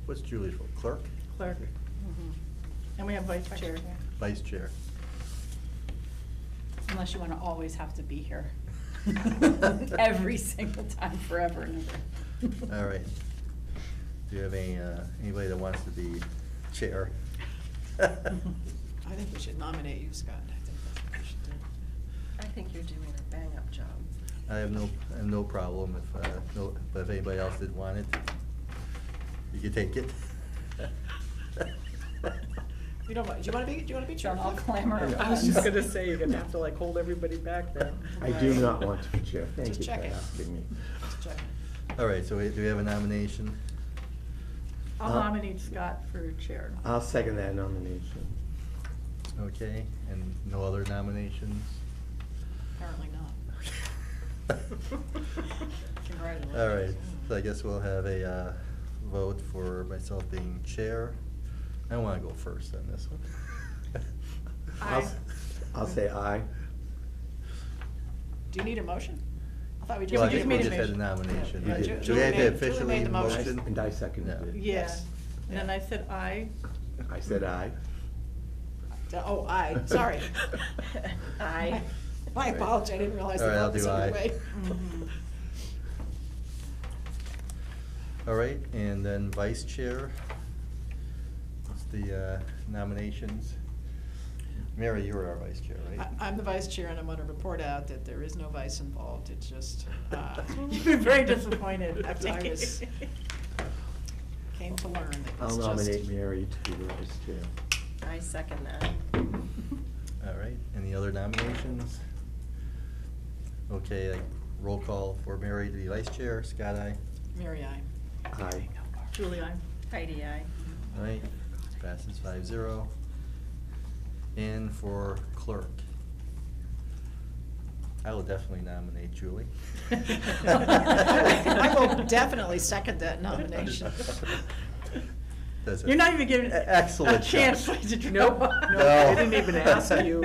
What's Julie's role? Clerk? Clerk. And we have vice chair. Vice chair. Unless you want to always have to be here. Every single time, forever and ever. All right. Do you have anybody that wants to be chair? I think we should nominate you, Scott. I think that's what we should do. I think you're doing a bang-up job. I have no problem but if anybody else didn't want it, you can take it. You don't want, do you wanna be chair? Don't all clamor. I was just gonna say, you're gonna have to like hold everybody back there. I do not want to be chair. Thank Just you for checking. asking me. Just checking. All right, so do we have a nomination? I'll nominate Scott for chair. I'll second that nomination. Okay, and no other nominations? Apparently not. Congratulations. All right, so I guess we'll have a vote for myself being chair. I want to go first on this one. I'll say aye. Do you need a motion? I thought we Yeah, Well, I we just think just we made a just had a nomination. Yeah, We Ju- did- Do Julie we have to made- officially Julie made the motion. And I seconded No. it. Yes. And then I said aye. I said aye. Oh, aye, sorry. Aye. My apology, I didn't realize the All right, I'll vote was do aye. underway. Mhm. All right, and then vice chair. What's the nominations? Mary, you're our vice chair, right? I'm the vice chair, and I'm gonna report out that there is no vice involved, it's just, You've been very disappointed. After I was- came to learn that it's I'll just. nominate Mary to be the vice chair. I second that. All right, any other nominations? Okay, roll call for Mary to be vice chair. Scott, aye. Mary, aye. Aye. Julie, aye. Heidi, aye. All right, passes 5-0. And for clerk, I will definitely nominate Julie. I will definitely second that nomination. That's it. You're not even giving Excellent a chance job. to. Nope, No, No. I didn't even ask you.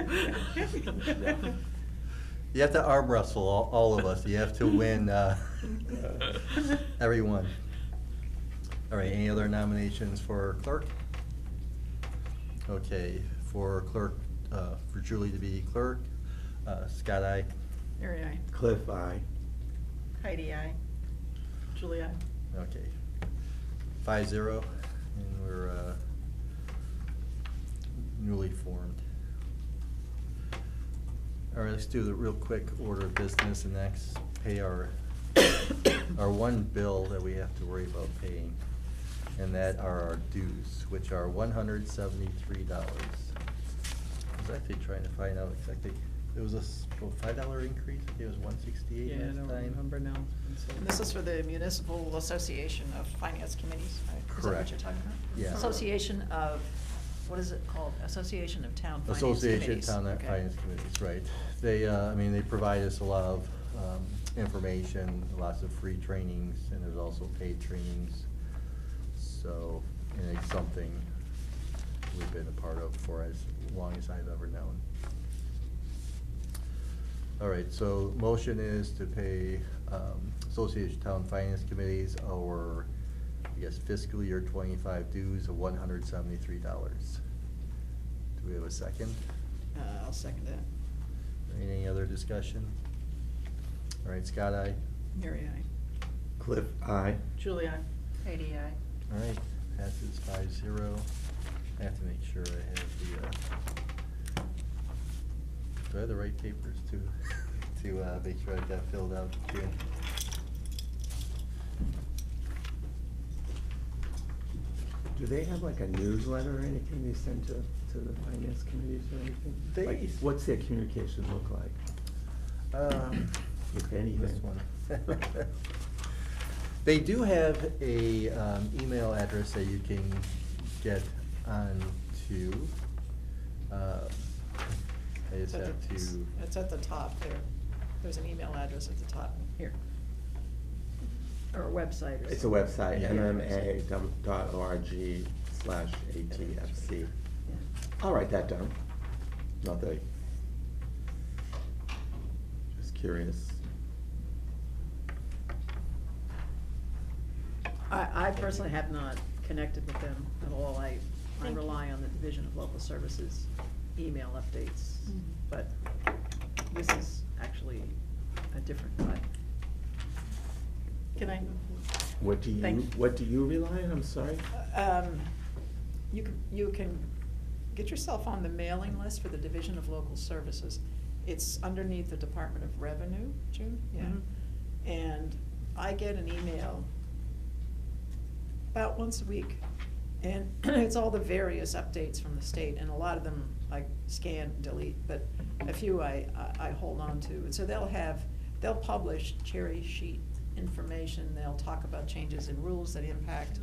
You have to arm wrestle, all of us. You have to win everyone. All right, any other nominations for clerk? Okay, for clerk, for Julie to be clerk, Scott, aye. Mary, aye. Cliff, aye. Heidi, aye. Julie, aye. Okay, 5-0, and we're newly formed. All right, let's do the real quick order of business and next pay our one bill that we have to worry about paying, and that are our dues, which are $173. I was actually trying to find out exactly, it was a $5 increase, I think it was $168 Yeah, I last don't time. remember now. And this is for the Municipal Association of Finance Committees, right? Is that what Correct. you're talking about? Yeah. Association of, what is it called? Association of Town Finance Committees. Association of Town Okay. Finance Committees, right. They, I mean, they provide us a lot of information, lots of free trainings, and there's also paid trainings. So, and it's something we've been a part of for as long as I've ever known. All right, so motion is to pay Association of Town Finance Committees our, I guess, fiscal year 25 dues of $173. Do we have a second? I'll second that. Any other discussion? All right, Scott, aye. Mary, aye. Cliff, aye. Julie, aye. Heidi, aye. All right, passes 5-0. I have to make sure I have the, do I have the right papers to make sure I got filled out, June? Do they have like a newsletter or anything they send to the finance committees or anything? They- Like, what's their communication look like? If anything. This one. They do have a email address that you can get on to. I just have to. It's at the top there. There's an email address at the top here. Or a website. It's a website, Yeah. mma.org/ATFC. I'll write that down. Not that. Just curious. I personally have not connected with them at all. I Thank you. rely on the Division of Local Services email updates, Mhm. but this is actually a different type. Can I, What do Thank- you rely on, I'm sorry? You can get yourself on the mailing list for the Division of Local Services. It's underneath the Department of Revenue, June, yeah. Mhm. And I get an email about once a week. And it's all the various updates from the state, and a lot of them I scan, delete, but a few I hold on to. And so they'll publish cherry sheet information, they'll talk about changes in rules that impact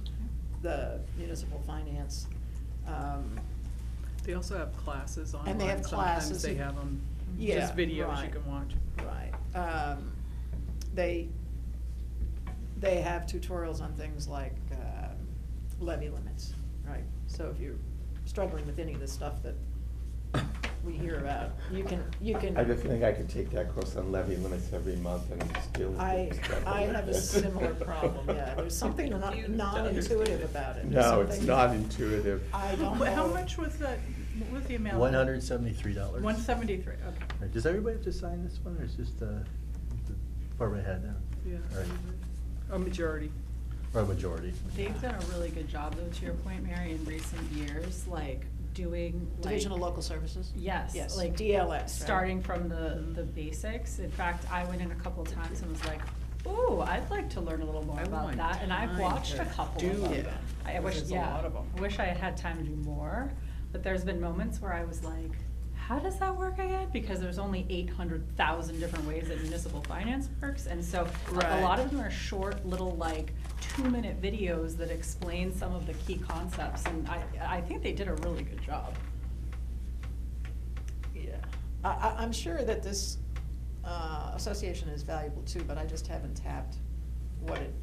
the municipal finance. They also have classes online. And they have classes. Sometimes they have them, Yeah, just videos you right. can watch. Right. They have tutorials on things like levy limits, right? So if you're struggling with any of the stuff that we hear about, you can. I just think I could take that course on levy limits every month and still. I have a similar problem, yeah. There's something non-intuitive about it. There's No, it's something- not intuitive. I don't But how know. much was that, what was the amount? $173. 173, okay. Right, does everybody have to sign this one, or is just the department head now? Yeah. All right. A majority. Or a majority? They've done a really good job, though, to your point, Mary, in recent years, like, doing, like. Division of Local Services? Yes, Yes, like. DLS, right? Starting from the basics. In fact, I went in a couple of times and was like, ooh, I'd like to learn a little more I about want that, and I've time watched to a couple do of them. that, I wish, there's a yeah, lot of 'em. I wish I had had time to do more, but there's been moments where I was like, how does that work again? Because there's only 800,000 different ways that municipal finance works, and so a Right. lot of them are short, little, like, 2-minute videos that explain some of the key concepts, and I think they did a really good job. Yeah, I'm sure that this association is valuable too, but I just haven't tapped what it,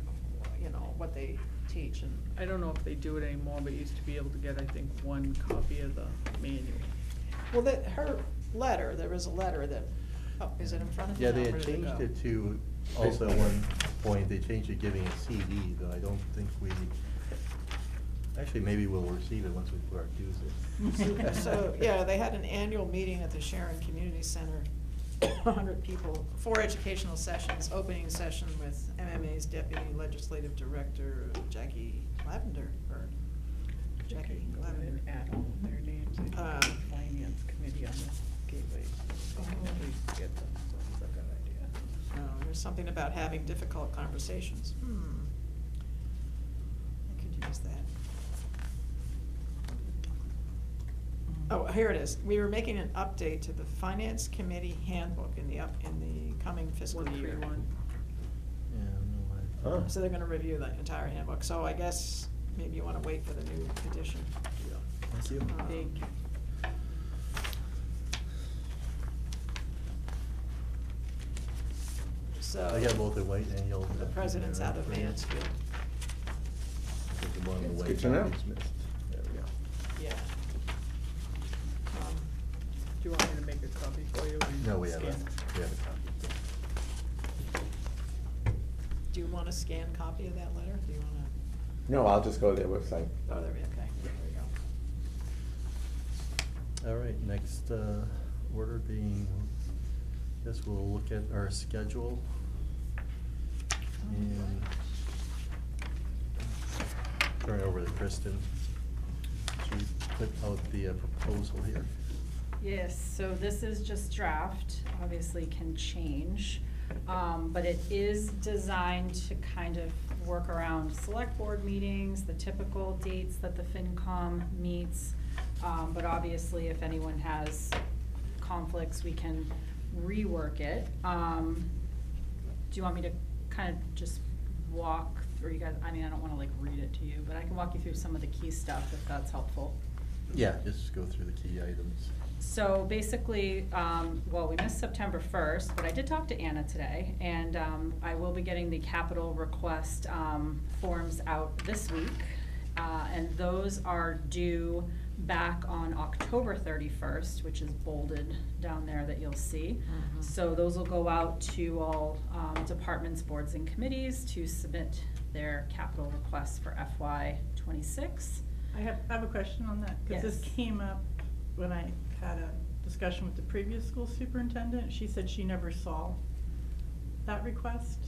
what they teach and. I don't know if they do it anymore, but you used to be able to get, I think, one copy of the manual. Well, her letter, there was a letter that, oh, is it in front of you? Yeah, now? they Where had did changed go? it to, also at one point, they changed it giving a CD, though I don't think actually, maybe we'll receive it once we put our dues in. So, yeah, they had an annual meeting at the Sharon Community Center, 100 people, 4 educational sessions, opening session with MMA's Deputy Legislative Director, Jackie Lavender, or Jackie Lavender. Add all of their names, I think, Uh, the finance committee on the gateway. They can at least get them, so it's a good idea. There's something about having difficult conversations. I could use that. Oh, here it is. We were making an update to the Finance Committee handbook in the coming fiscal year. 131. Yeah, I don't know why. Huh. So they're gonna review the entire handbook, so I guess maybe you wanna wait for the new edition. Thank you. Thank you. So. I got both the white and yellow. The president's out of Mansfield. Put them on the It's white good to know. copies missed. There we go. Yeah. Do you want me to make a copy for you? and No, we have a scan it? copy. Do you want a scanned copy of that letter? Do you wanna? No, I'll just go to their website. Oh, there we, okay, there we go. All right, next order being, guess we'll look at our schedule. And turn it over to Kristen. She put out the proposal here. Yes, so this is just draft, obviously can change, but it is designed to kind of work around select board meetings, the typical dates that the FinCom meets. But obviously, if anyone has conflicts, we can rework it. Do you want me to kind of just walk through, you guys, I mean, I don't wanna like read it to you, but I can walk you through some of the key stuff if that's helpful. Yeah, just go through the key items. So basically, well, we missed September 1st, but I did talk to Anna today, and I will be getting the capital request forms out this week. And those are due back on October 31st, which is bolded down there that you'll see. So those will go out to all departments, boards, and committees to submit their capital requests for FY '26. I have a question on that, because this Yes. came up when I had a discussion with the previous school superintendent. She said she never saw that request.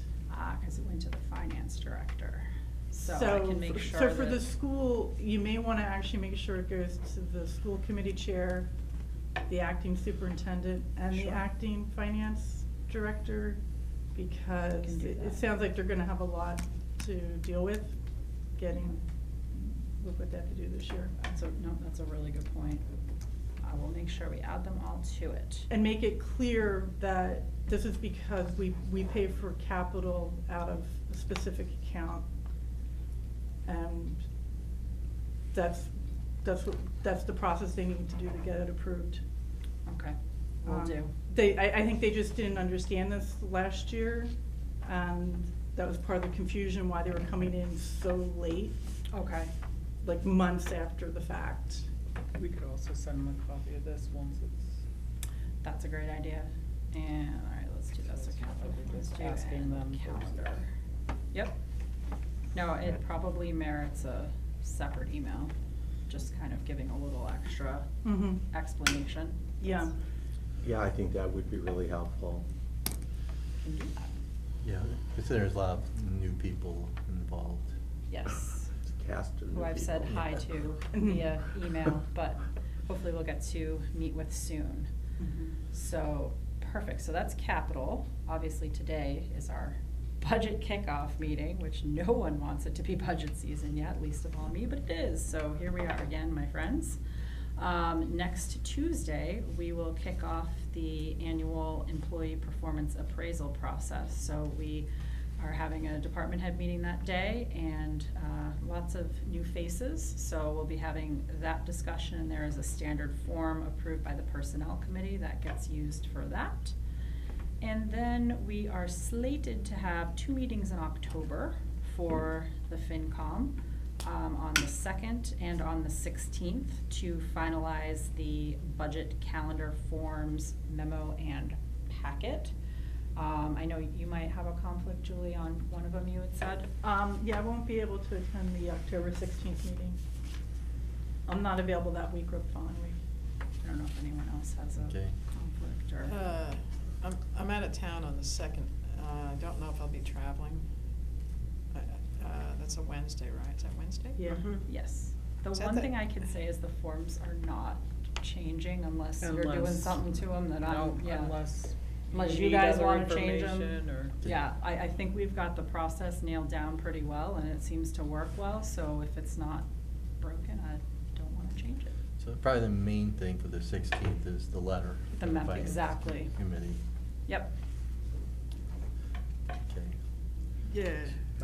Because it went to the finance director. So I can make sure So for the that- school, you may wanna actually make sure it goes to the school committee chair, the acting superintendent, and the Sure. acting finance director, because can do it that. sounds like they're gonna have a lot to deal with, with what they have to do this year. That's a really good point. I will make sure we add them all to it. And make it clear that this is because we pay for capital out of a specific account. And that's the process they need to do to get it approved. Okay, will do. I think they just didn't understand this last year, and that was part of the confusion why they were coming in so late, Okay. like months after the fact. We could also send them a copy of this once it's. That's a great idea. And, all right, let's do this. So it's not Capital. like we're Let's just do asking and them for calendar. stuff. Yep. No, it probably merits a separate email, just kind of giving a little extra Mm-hmm. explanation. Yeah. Yeah, I think that would be really helpful. Can do that. Yeah, consider there's a lot of new people involved. Yes. Cast of Who new I've said people. hi to via email, but hopefully we'll get to meet with soon. So, perfect, so that's capital. Obviously, today is our budget kickoff meeting, which no one wants it to be budget season yet, least of all me, but it is. So here we are again, my friends. Next Tuesday, we will kick off the annual employee performance appraisal process. So we are having a department head meeting that day, and lots of new faces. So we'll be having that discussion. There is a standard form approved by the personnel committee that gets used for that. And then we are slated to have 2 meetings in October for the FinCom, on the 2nd and on the 16th, to finalize the budget calendar forms memo and packet. I know you might have a conflict, Julie, on one of them you had said. Yeah, I won't be able to attend the October 16th meeting. I'm not available that week or the following week. I don't know if anyone else has a Okay. conflict or. I'm out of town on the 2nd. I don't know if I'll be traveling. That's a Wednesday, right? Is that Wednesday? Yeah. Yes. The Is that one the- thing I can say is the forms are not changing unless you're doing Unless- something to them that No, I'm, yeah. unless Unless you you need guys other wanna change them. information or- Yeah, I think we've got the process nailed down pretty well, and it seems to work well, so if it's not broken, I don't wanna change it. So probably the main thing for the 16th is the letter. The from map, Finance exactly. Committee. Yep. Okay. Yeah.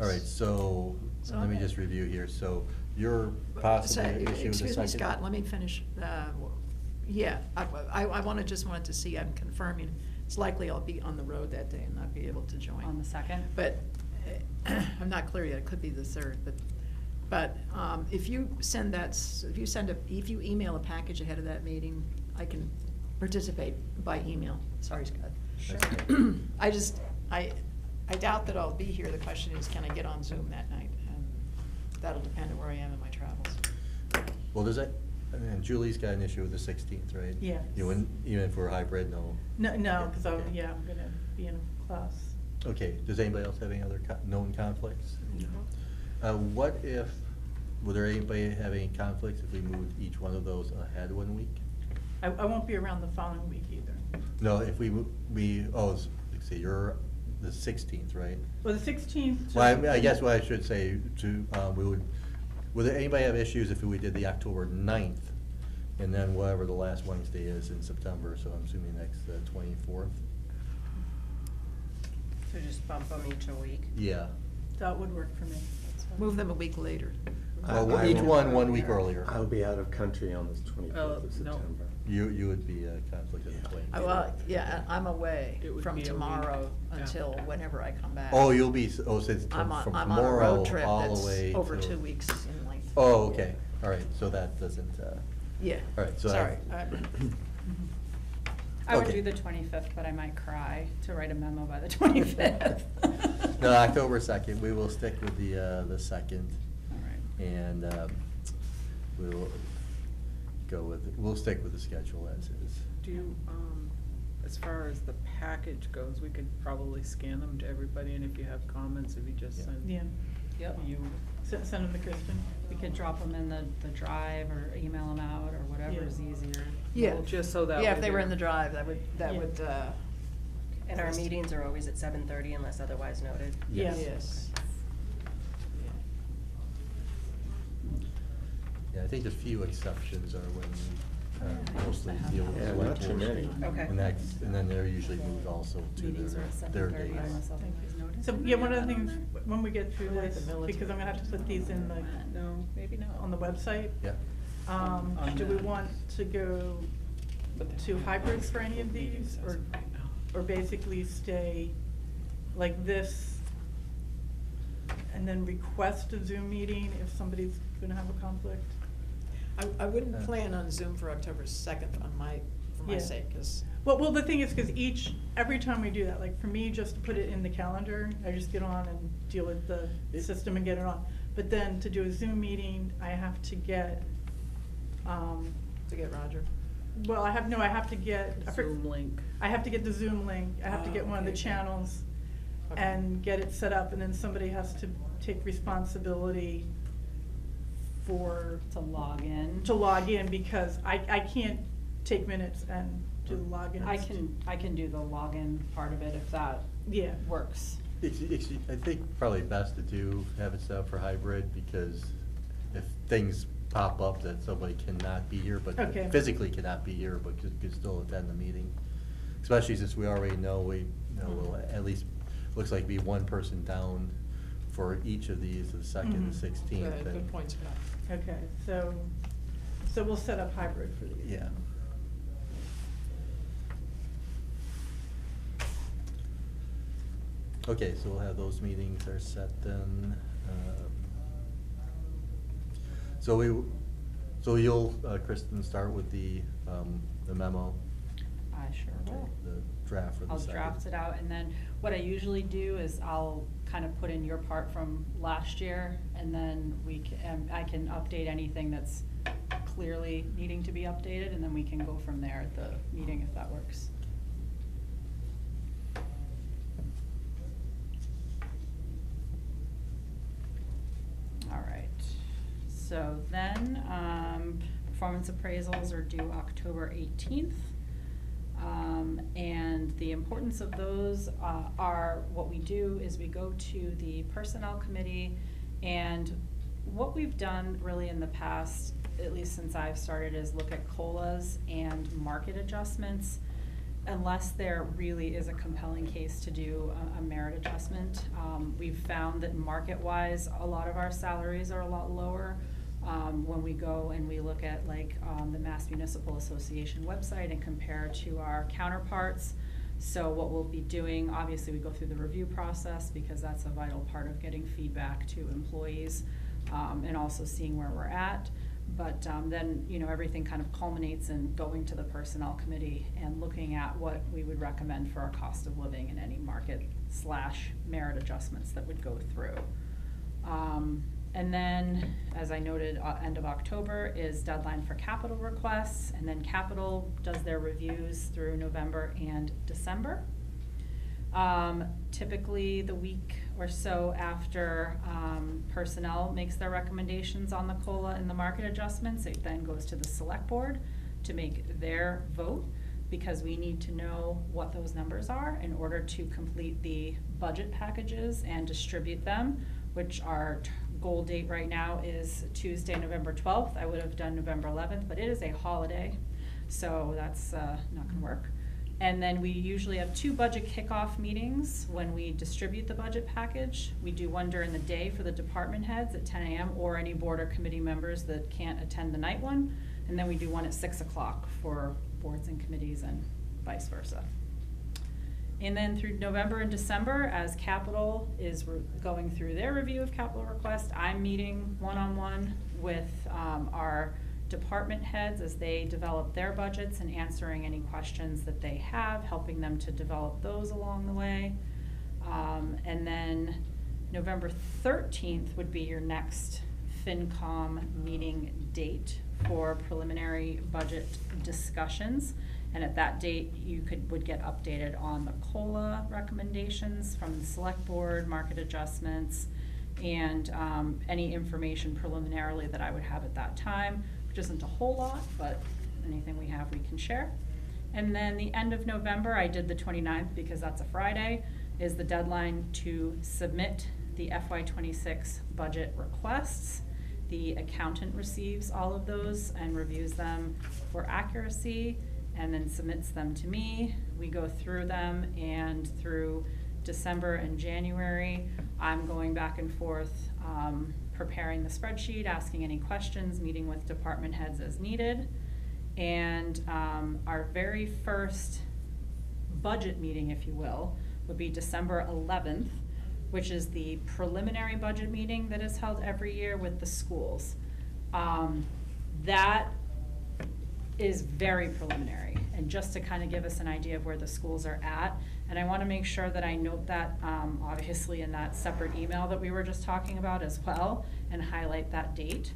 All right, so So let me I'm- just review here. So you're possibly issue with the second? Excuse me, Scott, let me finish. Yeah, I just wanted to see, I'm confirming, it's likely I'll be on the road that day and not be able to join. On the 2nd? But I'm not clear yet, it could be the 3rd, but if you send that, if you email a package ahead of that meeting, I can participate by email. Sorry, Scott. That's okay. I doubt that I'll be here. The question is, can I get on Zoom that night? And that'll depend on where I am in my travels. Well, does that, and Julie's got an issue with the 16th, right? Yes. You wouldn't, even for hybrid, no? No, because Okay. I'm gonna be in a class. Okay, does anybody else have any other known conflicts? What if, would there anybody have any conflicts if we moved each one of those ahead 1 week? I won't be around the following week either. No, if let's see, you're the 16th, right? Well, the 16th. Well, I guess what I should say would anybody have issues if we did the October 9th? And then whatever the last Wednesday is in September, so I'm assuming next 24th? So just bump them each a week? Yeah. That would work for me. Move them a week later. Well, each one week earlier. I'll be out of country on this 24th of no. September. You would be a conflict of the 20th. Well, yeah, I'm away It would from be a week tomorrow after. until whenever I come back. Oh, you'll be, since I'm from on a tomorrow road trip all the way that's over till- 2 weeks in length. Oh, okay, all right, so that doesn't, Yeah. all right, so Sorry. I would Okay. do the 25th, but I might cry to write a memo by the 25th. No, October 2nd, we will stick with the 2nd. All right. And we'll we'll stick with the schedule as is. Do you, as far as the package goes, we could probably scan them to everybody, and if you have comments, if you just Yeah. send. Yeah, Yep. You, send them to Kristen. We could drop them in the drive or email them out or whatever's Yeah. easier. Yeah. well, just so that. Yeah, way if they were in they're- the drive, that Yeah. would, And our meetings are always at 7:30 unless otherwise noted. Yeah. yes. Yeah, I think the few exceptions are when we mostly deal with Yeah, select not too boards. many. Okay. And then they're usually moved also to Meetings are at their 7:30 days. unless otherwise noted. So, yeah, one of the things, when we get through I like this, the military. because I'm gonna have to put these in No, maybe not. on the website. Yeah. On Do we the- want to go But they to don't have hybrids for any of meetings these, as or, of right now. or basically stay like this? And then request a Zoom meeting if somebody's gonna have a conflict? I wouldn't Yeah. plan on Zoom for October 2nd for my Yeah. sake, because, Well, the thing is, cause every time we do that, like for me, just to put it in the calendar, I just get on and deal with the system and get it on. But then to do a Zoom meeting, I have to get, to get Roger. well, I have to get. Zoom link. I have to get the Zoom link, I have to Oh, get one of the okay. channels Okay. and get it set up, and then somebody has to take responsibility To log in. to log in, because I can't take minutes and do the login. I can do the login part of it if that Yeah, works. I think probably best to have it set up for hybrid, because if things pop up that somebody cannot be here, but Okay. physically cannot be here, but could still attend the meeting. Especially since we already know we'll at least, looks like be one person down for each of these, the 2nd, the Mhm. 16th. Good point, Scott. okay, so we'll set up hybrid for these. Yeah. Okay, so we'll have those meetings are set then. So you'll, Kristen, start with the memo? I sure will. The draft for the I'll second. draft it out, and then what I usually do is I'll kind of put in your part from last year, and then I can update anything that's clearly needing to be updated, and then we can go from there at the meeting if that works. All right, so then, performance appraisals are due October 18th. And the importance of those are, what we do is we go to the personnel committee, and what we've done really in the past, at least since I've started, is look at COLAs and market adjustments, unless there really is a compelling case to do a merit adjustment. We've found that market-wise, a lot of our salaries are a lot lower. When we go and we look at the Mass Municipal Association website and compare to our counterparts. So what we'll be doing, obviously we go through the review process, because that's a vital part of getting feedback to employees, and also seeing where we're at. But then, everything kind of culminates in going to the personnel committee and looking at what we would recommend for our cost of living and any market/merit adjustments that would go through. And then, as I noted, end of October is deadline for capital requests, and then capital does their reviews through November and December. Typically, the week or so after personnel makes their recommendations on the COLA and the market adjustments, it then goes to the select board to make their vote, because we need to know what those numbers are in order to complete the budget packages and distribute them, which our goal date right now is Tuesday, November 12th. I would have done November 11th, but it is a holiday, so that's not gonna work. And then we usually have 2 budget kickoff meetings when we distribute the budget package. We do one during the day for the department heads at 10 a.m. or any board or committee members that can't attend the night one. And then we do one at 6 o'clock for boards and committees and vice versa. And then through November and December, as capital is going through their review of capital request, I'm meeting one-on-one with our department heads as they develop their budgets and answering any questions that they have, helping them to develop those along the way. And then November 13th would be your next FinCom meeting date for preliminary budget discussions. And at that date, you would get updated on the COLA recommendations from the select board, market adjustments, and any information preliminarily that I would have at that time, which isn't a whole lot, but anything we have we can share. And then the end of November, I did the 29th because that's a Friday, is the deadline to submit the FY26 budget requests. The accountant receives all of those and reviews them for accuracy and then submits them to me. We go through them, and through December and January, I'm going back and forth, preparing the spreadsheet, asking any questions, meeting with department heads as needed. And our very first budget meeting, if you will, would be December 11th, which is the preliminary budget meeting that is held every year with the schools. That is very preliminary, and just to kind of give us an idea of where the schools are at. And I want to make sure that I note that obviously in that separate email that we were just talking about as well, and highlight that date,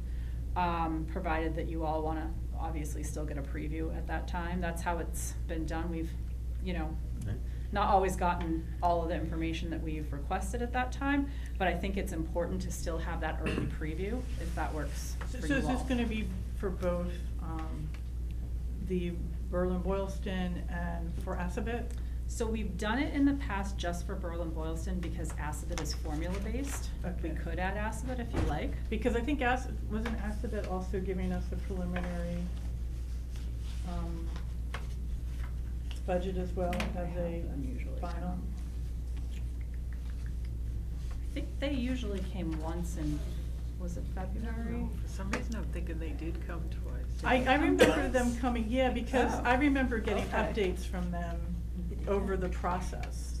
provided that you all want to obviously still get a preview at that time. That's how it's been done. We've, not always gotten all of the information that we've requested at that time, but I think it's important to still have that early preview, if that works for So you is all. this gonna be for both, the Berlin-Boylston and for Assabet? So we've done it in the past just for Berlin-Boylston because Assabet is formula-based. We Okay. could add Assabet if you like. Because I think wasn't Assabet also giving us a preliminary, budget as well as a final? I think they usually came once in, was it February? For some reason, I'm thinking they did come twice. I remember them coming, yeah, because Oh. I remember getting Okay. updates from them over the process.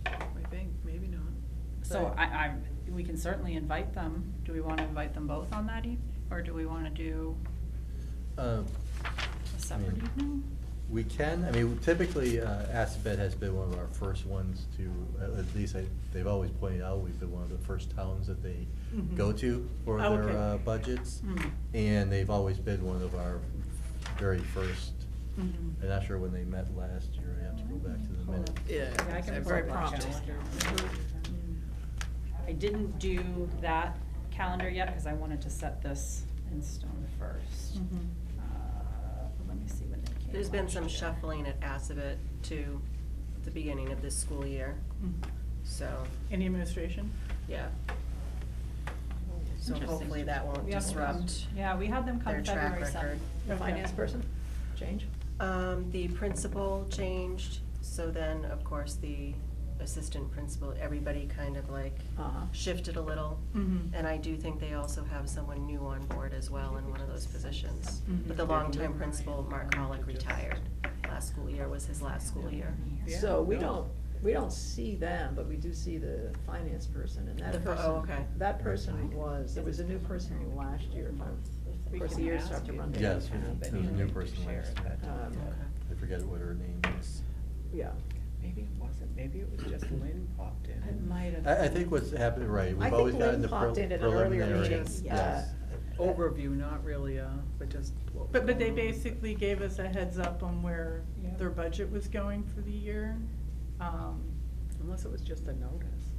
I think, maybe not. So we can certainly invite them. Do we wanna invite them both on that evening, or do we wanna do a separate evening? We can, typically, Assabet has been one of our first ones to, at least they've always pointed out, we've been one of the first towns that they Mhm. go to for Oh, their okay. budgets. Mm. And they've always been one of our very first. Mhm. I'm not sure when they met last year, I have to go back to the minute. Yeah, I can They're pull very that prompt. calendar. I didn't do that calendar yet, because I wanted to set this in stone first. Mhm. Let me see when they came. There's been last some year. shuffling at Assabet too, at the beginning of this school year, Mhm. so, Any administration? yeah. So Interesting. hopefully that won't We have them come- disrupt Yeah, we had them come their track February record. 7th. The Okay. finance person, change? The principal changed, so then, of course, the assistant principal, everybody kind of like Uh-huh. shifted a little. Mhm. And I do think they also have someone new on board as well in one of those positions. Mhm. But the longtime principal, Mark Hollick, retired. Last school year was his last school year. So we Yeah. don't see them, but we do see the finance person, and The that fo- person, oh, okay. that person there was a new person last year, of We course, the can years ask start to you. run down. Yes, there was a new person last year. Um, I forget what her name is. Yeah. Maybe it wasn't, maybe it was just Lynn popped in. It might have. I think what's happened, right, I we've think always Lynn gotten the popped in at an earlier preliminary, meeting, yes. Overview, not really, but just what was But they going on. basically gave us a heads up on where Yeah. their budget was going for the year. Unless it was just a notice.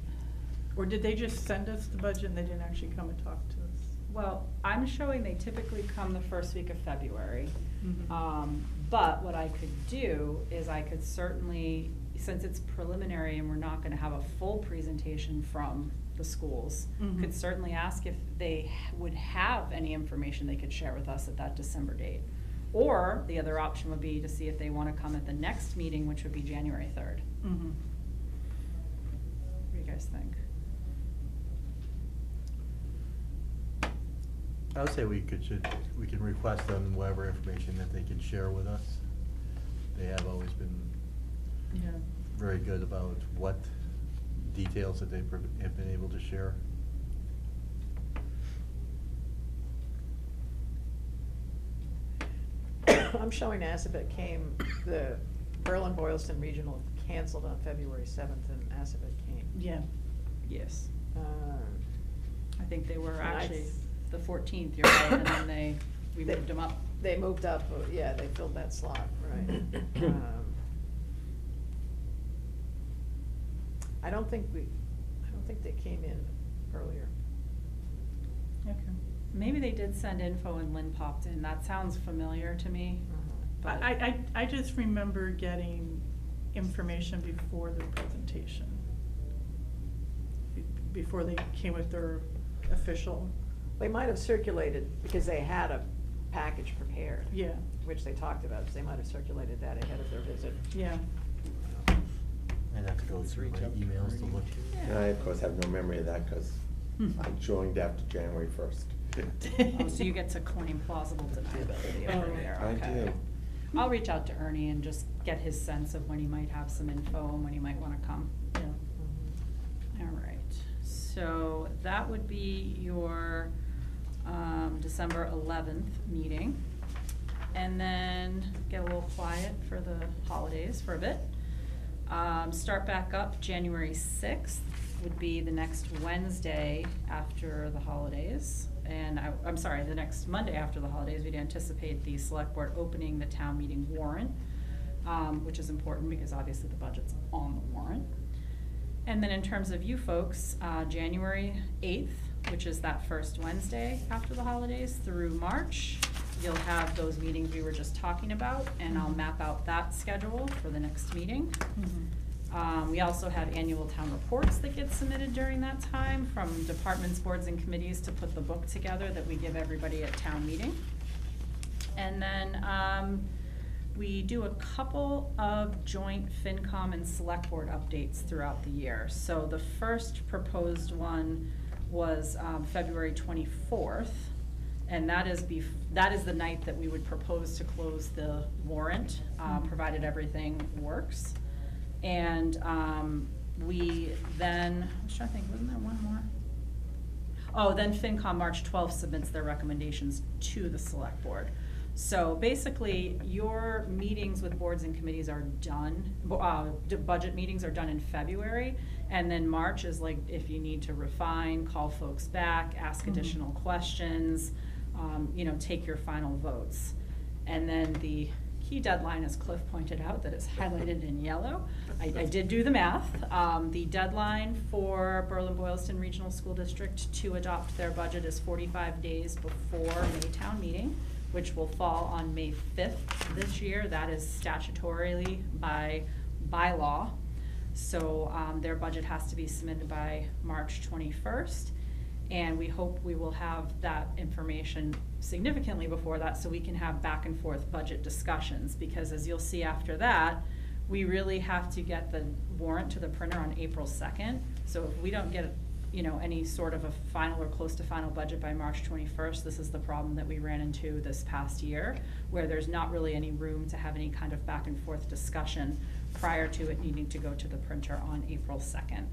Or did they just send us the budget and they didn't actually come and talk to us? Well, I'm showing they typically come the first week of February. Mhm. But what I could do is I could certainly, since it's preliminary and we're not gonna have a full presentation from the schools, Mhm. could certainly ask if they would have any information they could share with us at that December date. Or the other option would be to see if they wanna come at the next meeting, which would be January 3rd. Mhm. What do you guys think? I would say we can request them whatever information that they can share with us. They have always been Yeah. very good about what details that they have been able to share. I'm showing Assabet came, the Berlin-Boylston Regional canceled on February 7th, and Assabet came. Yeah. Yes. Um, I think they were And I- actually the 14th, you're right, and then we They- moved them up. They moved up, yeah, they filled that slot, right. I don't think they came in earlier. Okay. Maybe they did send info and Lynn popped in, that sounds familiar to me, but. I just remember getting information before the presentation. Before they came with their official, They might have circulated, because they had a package prepared. yeah, Which they talked about, so they might have circulated that ahead of their visit. yeah. I'd have to go through my emails to look. And I, of course, have no memory of that because I joined after January 1st. Oh, so you get to claim plausible deniability over Oh. there, I okay. do. I'll reach out to Ernie and just get his sense of when he might have some info and when he might wanna come. Yeah. All right, so that would be your, December 11th meeting. And then get a little quiet for the holidays for a bit. Start back up January 6th would be the next Wednesday after the holidays. And I'm sorry, the next Monday after the holidays, we'd anticipate the select board opening the town meeting warrant, which is important because obviously the budget's on the warrant. And then in terms of you folks, January 8th, which is that first Wednesday after the holidays through March, you'll have those meetings we were just talking about, and I'll map out that schedule for the next meeting. We also have annual town reports that get submitted during that time from departments, boards, and committees to put the book together that we give everybody at town meeting. And then, we do a couple of joint FinCom and Select Board updates throughout the year. So the first proposed one was, February 24th. And that is the night that we would propose to close the warrant, provided everything works. And we then, I was trying to think, wasn't there one more? Oh, then FinCom March 12th submits their recommendations to the Select Board. So basically, your meetings with boards and committees are done, budget meetings are done in February, and then March is like if you need to refine, call folks back, ask additional questions, take your final votes. And then the key deadline, as Cliff pointed out, that is highlighted in yellow. I did do the math. The deadline for Berlin-Boylston Regional School District to adopt their budget is 45 days before May town meeting, which will fall on May 5th this year. That is statutorily by law. So their budget has to be submitted by March 21st. And we hope we will have that information significantly before that so we can have back and forth budget discussions. Because as you'll see after that, we really have to get the warrant to the printer on April 2nd. So if we don't get any sort of a final or close to final budget by March 21st, this is the problem that we ran into this past year, where there's not really any room to have any kind of back and forth discussion prior to it needing to go to the printer on April 2nd.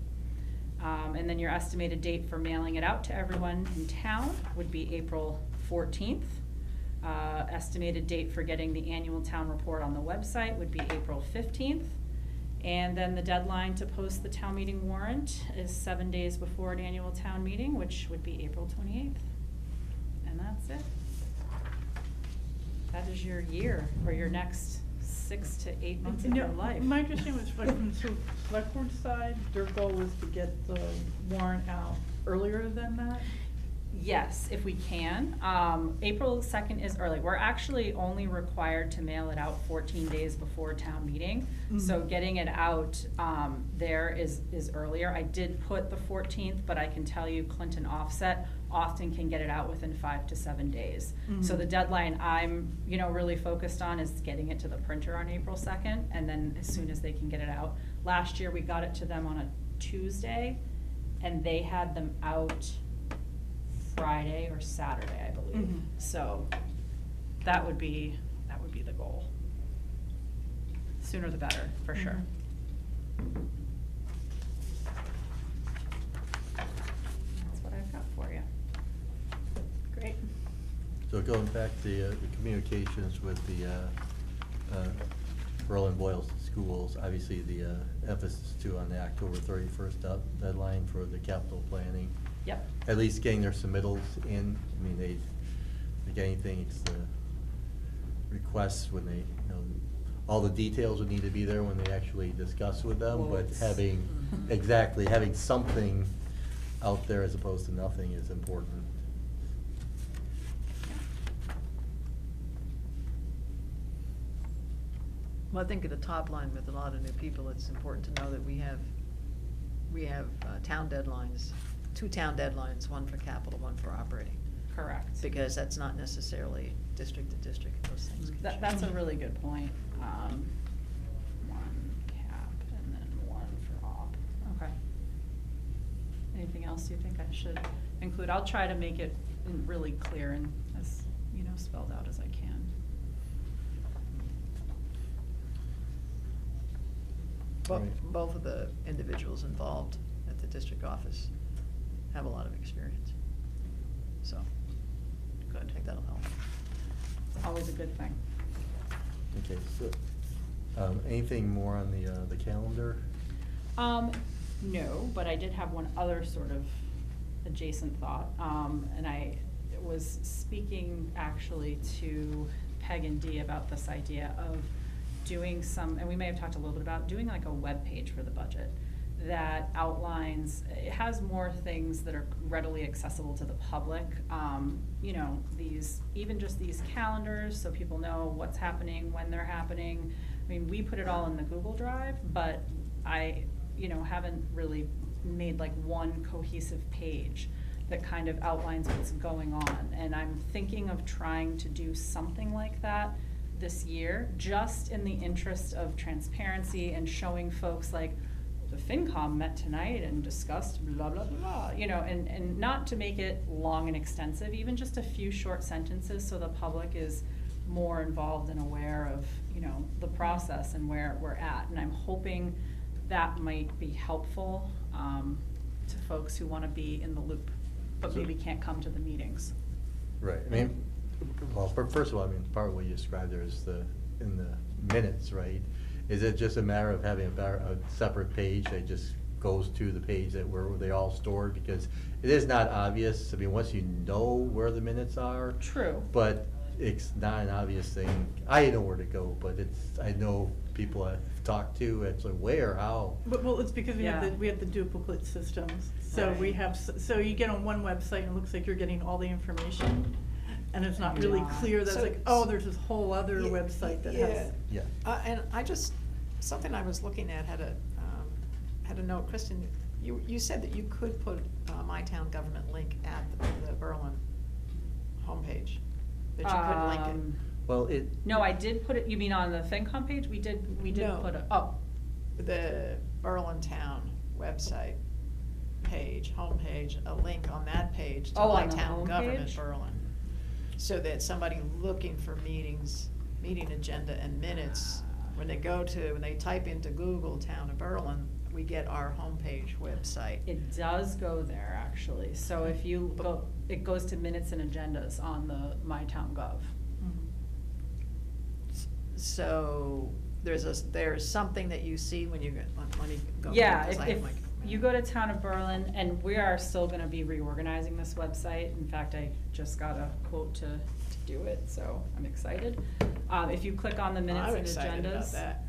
And then your estimated date for mailing it out to everyone in town would be April 14th. Estimated date for getting the annual town report on the website would be April 15th. And then the deadline to post the town meeting warrant is 7 days before an annual town meeting, which would be April 28th. And that's it. That is your year, or your next 6 to 8 months of your life. My understanding was like from the select board side, their goal was to get the warrant out earlier than that? Yes, if we can. April 2nd is early. We're actually only required to mail it out 14 days before town meeting. So getting it out there is earlier. I did put the 14th, but I can tell you Clinton Offset often can get it out within 5 to 7 days. So the deadline I'm really focused on is getting it to the printer on April 2nd, and then as soon as they can get it out. Last year we got it to them on a Tuesday, and they had them out Friday or Saturday, I believe. So that would be the goal. Sooner the better, for sure. That's what I've got for you. Great. So going back to the communications with the Berlin Boyle schools, obviously the emphasis too on the October 31st deadline for the capital planning. Yep. At least getting their submittals in. I mean, like anything, it's the requests when they, you know, all the details would need to be there when they actually discuss with them, but Quotes. having, exactly, having something out there as opposed to nothing is important. Well, I think at the top line with a lot of new people, it's important to know that we have town deadlines, 2 town deadlines, one for capital, one for operating. Correct. Because that's not necessarily district to district, those things can change. That's a really good point. 1 cap and then 1 for op. Okay. Anything else you think I should include? I'll try to make it really clear and as, you know, spelled out as I can. Right. Both of the individuals involved at the district office have a lot of experience. So, good, I think that'll help. It's always a good thing. Okay, so, anything more on the calendar? No, but I did have one other sort of adjacent thought, and I was speaking actually to Peg and Dee about this idea of doing some, and we may have talked a little bit about doing like a web page for the budget that outlines, it has more things that are readily accessible to the public. You know, even just these calendars, so people know what's happening, when they're happening. I mean, we put it all in the Google Drive, but I, you know, haven't really made like one cohesive page that kind of outlines what's going on. And I'm thinking of trying to do something like that this year, just in the interest of transparency and showing folks like, the FinCom met tonight and discussed blah, blah, blah, you know, and not to make it long and extensive, even just a few short sentences so the public is more involved and aware of, you know, the process and where we're at. And I'm hoping that might be helpful to folks who want to be in the loop, but maybe can't come to the meetings. Right, I mean, well, first of all, I mean, part of what you described there is in the minutes, right? Is it just a matter of having a separate page that just goes to the page where they all stored? Because it is not obvious, I mean, once you know where the minutes are. True. But it's not an obvious thing. I know where to go, but I know people I've talked to, it's like where, how? But, well, it's because we have Yeah. the duplicate systems. So Right. we have, so you get on one website and it looks like you're getting all the information. And it's not really Yeah. clear, that's So- like, oh, there's this whole other Yeah, website that yeah. has. Yeah. And something I was looking at had a note, Kristen, you said that you could put My Town Government link at the Berlin homepage, that you couldn't link it. Well, No, I did put it, you mean on the FinCom page? We did No. put it, oh, The Berlin Town website page, homepage, a link on that page to Oh, My on the Town Government homepage? Berlin. So that somebody looking for meetings, meeting agenda and minutes, when they type into Google Town of Berlin, we get our homepage website. it does go there, actually. So if you go, it goes to minutes and agendas on the MyTownGov. So there's something that you see when you go. Yeah, because I have if my- you go to Town of Berlin, and we are still gonna be reorganizing this website. In fact, I just got a quote to do it, so I'm excited. If you click on the minutes I'm and excited about agendas, that.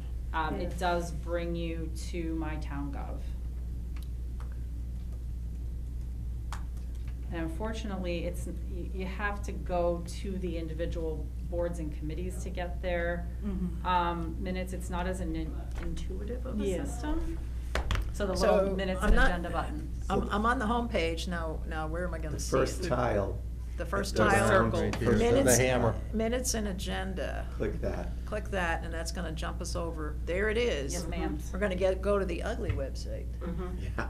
it does bring you to MyTownGov. And unfortunately, you have to go to the individual boards and committees to get their minutes. It's not as intuitive of a Yeah. system. So the So, little minutes I'm and not- agenda button. I'm on the homepage now where am I gonna The see it? first tile. The first There's a tile. circle. Right there, the Minutes, hammer. minutes and agenda. Click that. Click that, and that's gonna jump us over. There it is. Yes, ma'am. We're gonna go to the ugly website. Yeah.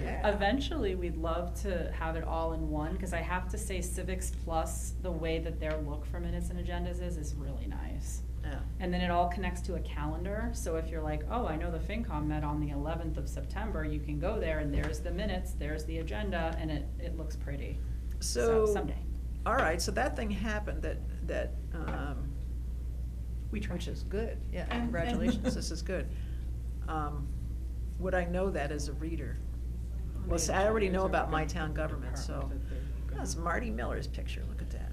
Yeah. Eventually, we'd love to have it all in one, because I have to say Civics Plus, the way that their look for minutes and agendas is really nice. Yeah. And then it all connects to a calendar, so if you're like, oh, I know the FinCom met on the 11th of September, you can go there and there's the minutes, there's the agenda, and it looks pretty. So someday. all right, so that thing happened which is good, yeah, And- congratulations, this is good. Would I know that as a reader? Well, see, I already know about my town government, so, that's Marty Miller's picture, look at that.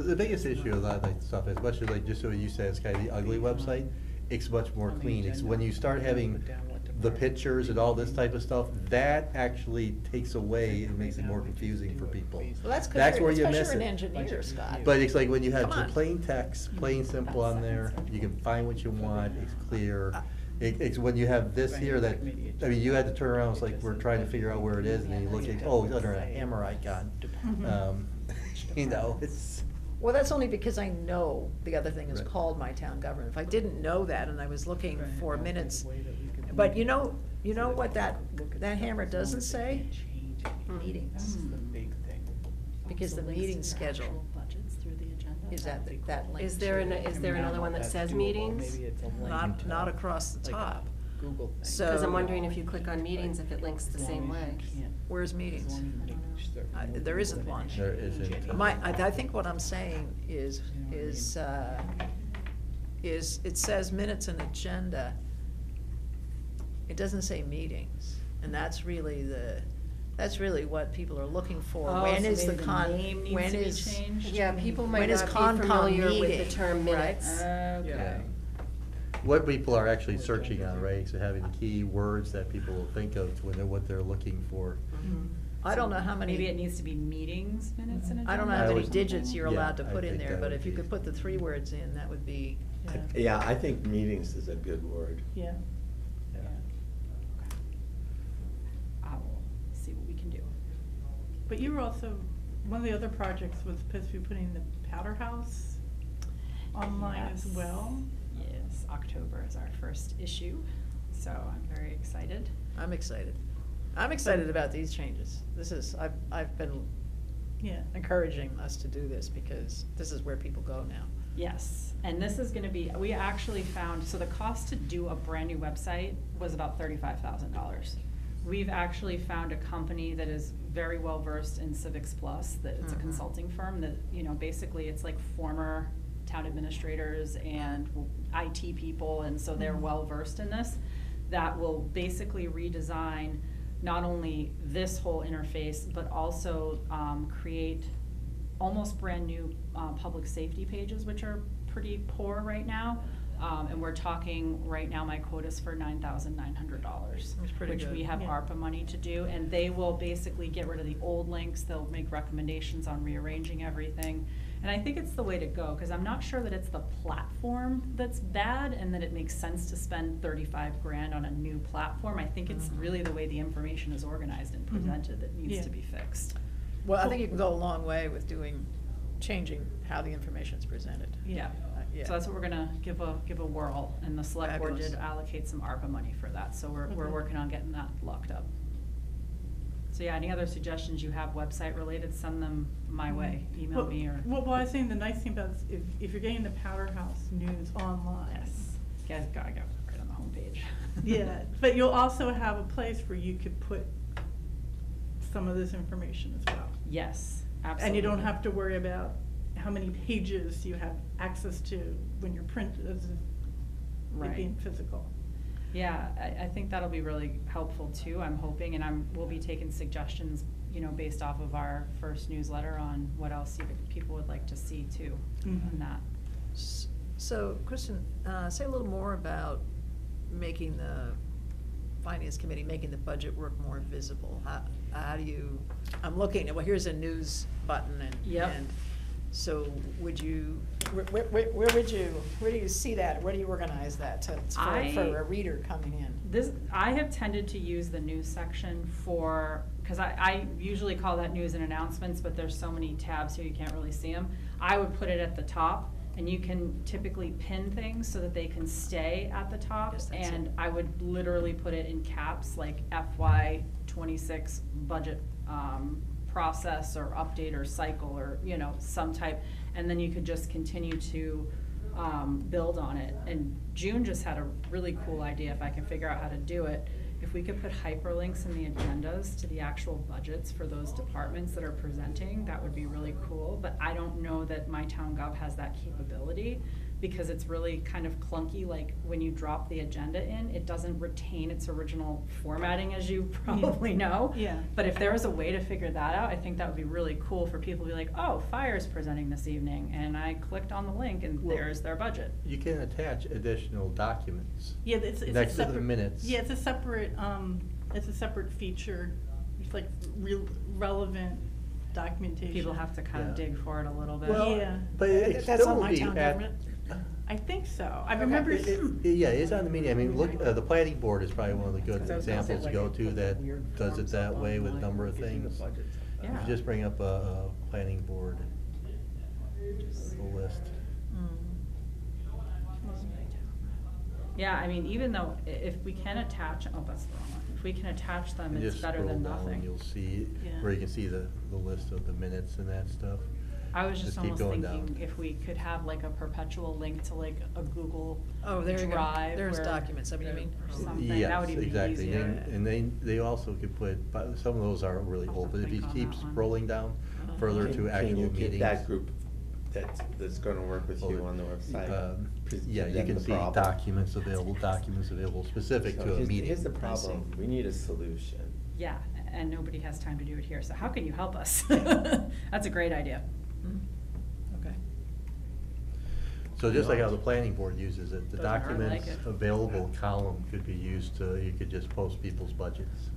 The biggest issue with that like stuff, especially like just what you said, it's kind of the ugly website, it's much more On the clean. It's when you agenda, start having put down what the department. pictures and all this type of stuff, that actually takes away and makes it more confusing for people. Well, that's That's where you because miss you're an it. engineer, Scott. But it's like when you have Come on. just plain text, plain simple on there, you can find what you want, it's clear. It's when you have this here that, I mean, you had to turn around, it's like, we're trying to figure out where it is, and then you look at, oh, it's under a hammer icon. You know, it's. Well, that's only because I know the other thing is Right. called My Town Government. If I didn't know that and I was looking Right. for Okay. minutes, Way that we could but make you it know so that what that, look at that hammer as long doesn't as they say? can't change anything. Meetings. That's the big thing. Because the meeting schedule is that link. Is there to it. another one that That's says doable. meetings? Maybe it's a link Not to, across the like, a top. Google thing. So- Because I'm wondering if you click on meetings, if it links the As long same as way. you can't- Where's as long meetings? as you make certain There isn't that it one. There changes isn't. anything. I think what I'm saying is, it says minutes and agenda. It doesn't say meetings, and that's really what people are looking for. Oh, When so is the maybe when name needs to be is? changed? Yeah, people might When is not be Concom familiar with the meeting, term right? minutes. Okay. What people are actually searching on, right, so having key words that people will think of when they're, what they're looking for. I don't know how many. Maybe it needs to be meetings, minutes, and agenda. I don't know how I many was- digits you're yeah, allowed to I put in think there, that but would if you be- could put the 3 words in, that would be, Yeah, I think meetings is a good word. Yeah. Yeah. I will see what we can do. But you were also, one of the other projects was supposed to be putting the Powder House online as Yes. well. Yes, October is our first issue, so I'm very excited. I'm excited. I'm excited about these changes. I've been Yeah. encouraging us to do this because this is where people go now. Yes, and this is gonna be, we actually found, so the cost to do a brand new website was about $35,000. We've actually found a company that is very well versed in Civics Plus, that it's a Mhm. consulting firm that, you know, basically it's like former town administrators and IT people, and so they're Mhm. well versed in this, that will basically redesign not only this whole interface, but also create almost brand new public safety pages, which are pretty poor right now. And we're talking, right now, my quota's for $9,900, That's pretty which good. we have Yeah. ARPA money to do, and they will basically get rid of the old links, they'll make recommendations on rearranging everything. And I think it's the way to go, cause I'm not sure that it's the platform that's bad and that it makes sense to spend 35 grand on a new platform. I think it's Mhm. really the way the information is organized and presented that needs Yeah. to be fixed. Well, I think you can go a long way with changing how the information's presented. Yeah, Yeah. so that's what we're gonna give a whirl, and the select board Fabulous. did allocate some ARPA money for that, so we're Okay. working on getting that locked up. So yeah, any other suggestions you have website related, send them my way, email Well- me or. Well, I was saying the nice thing about this, if you're getting the Powder House news online. Yes, guys gotta go right on the homepage. Yeah, but you'll also have a place where you could put some of this information as well. Yes, absolutely. And you don't have to worry about how many pages you have access to when you're printed, as it Right. being physical. Yeah, I think that'll be really helpful too, I'm hoping, and we'll be taking suggestions, you know, based off of our first newsletter on what else people would like to see too, on Mhm. that. So, Kristen, say a little more about making the finance committee, making the budget work more visible. How do you, I'm looking, well, here's a news button and. Yep. And so would you, where do you see that? Where do you organize that for a reader coming in? I have tended to use the news section because I usually call that news and announcements, but there's so many tabs here you can't really see them. I would put it at the top, and you can typically pin things so that they can stay at the top. Yes, that's And it. I would literally put it in caps, like FY26 budget process or update or cycle or, you know, some type. And then you could just continue to build on it. And June just had a really cool idea, if I can figure out how to do it. if we could put hyperlinks in the agendas to the actual budgets for those departments that are presenting, that would be really cool. But I don't know that My Town Gov has that capability, because it's really kind of clunky, like when you drop the agenda in, it doesn't retain its original formatting, as you probably know. Yeah. But if there was a way to figure that out, I think that would be really cool for people to be like, oh, fire's presenting this evening, and I clicked on the link and Well, there's their budget. You can attach additional documents. Yeah, it's a Next to the separate- minutes. Yeah, it's a separate feature, it's like relevant documentation. People have to kind of Yeah. dig for it a little bit. Well, Yeah. but it That's still on will My be Town at- Government? I think so, I Okay. remember. Yeah, it's on the media, I mean, look, the planning board is probably one of the good 'Cause I was gonna say, examples to like, go it to puts the that weird does it forms that up way with a online, number of gives you the things. budgets. If Yeah. you just bring up a planning board, a list. Yeah, I mean, even though if we can attach, oh, that's the wrong one. If we can attach them, And it's just better than scroll down and nothing. you'll see, Yeah. where you can see the list of the minutes and that stuff. I was just keep almost going thinking down. if we could have like a perpetual link to like a Google Oh, there you go. Drive. There's where- documents, I mean, you mean. or something, Yes, that would even be exactly. easier. And they also could put, but some of those aren't really I'll old, but if you think on keep that one. scrolling down Uh-huh. further to Can actual you meetings. get that group that's gonna work with you on the website? Yeah, you present can the see problem? documents available specific So to a here's- meeting. Here's the problem, we need a solution. Yeah, and nobody has time to do it here, so how can you help us? That's a great idea. Okay. So just like how the planning board uses it, the Doesn't hurt, I documents like it. available column could be used to, you could just post people's budgets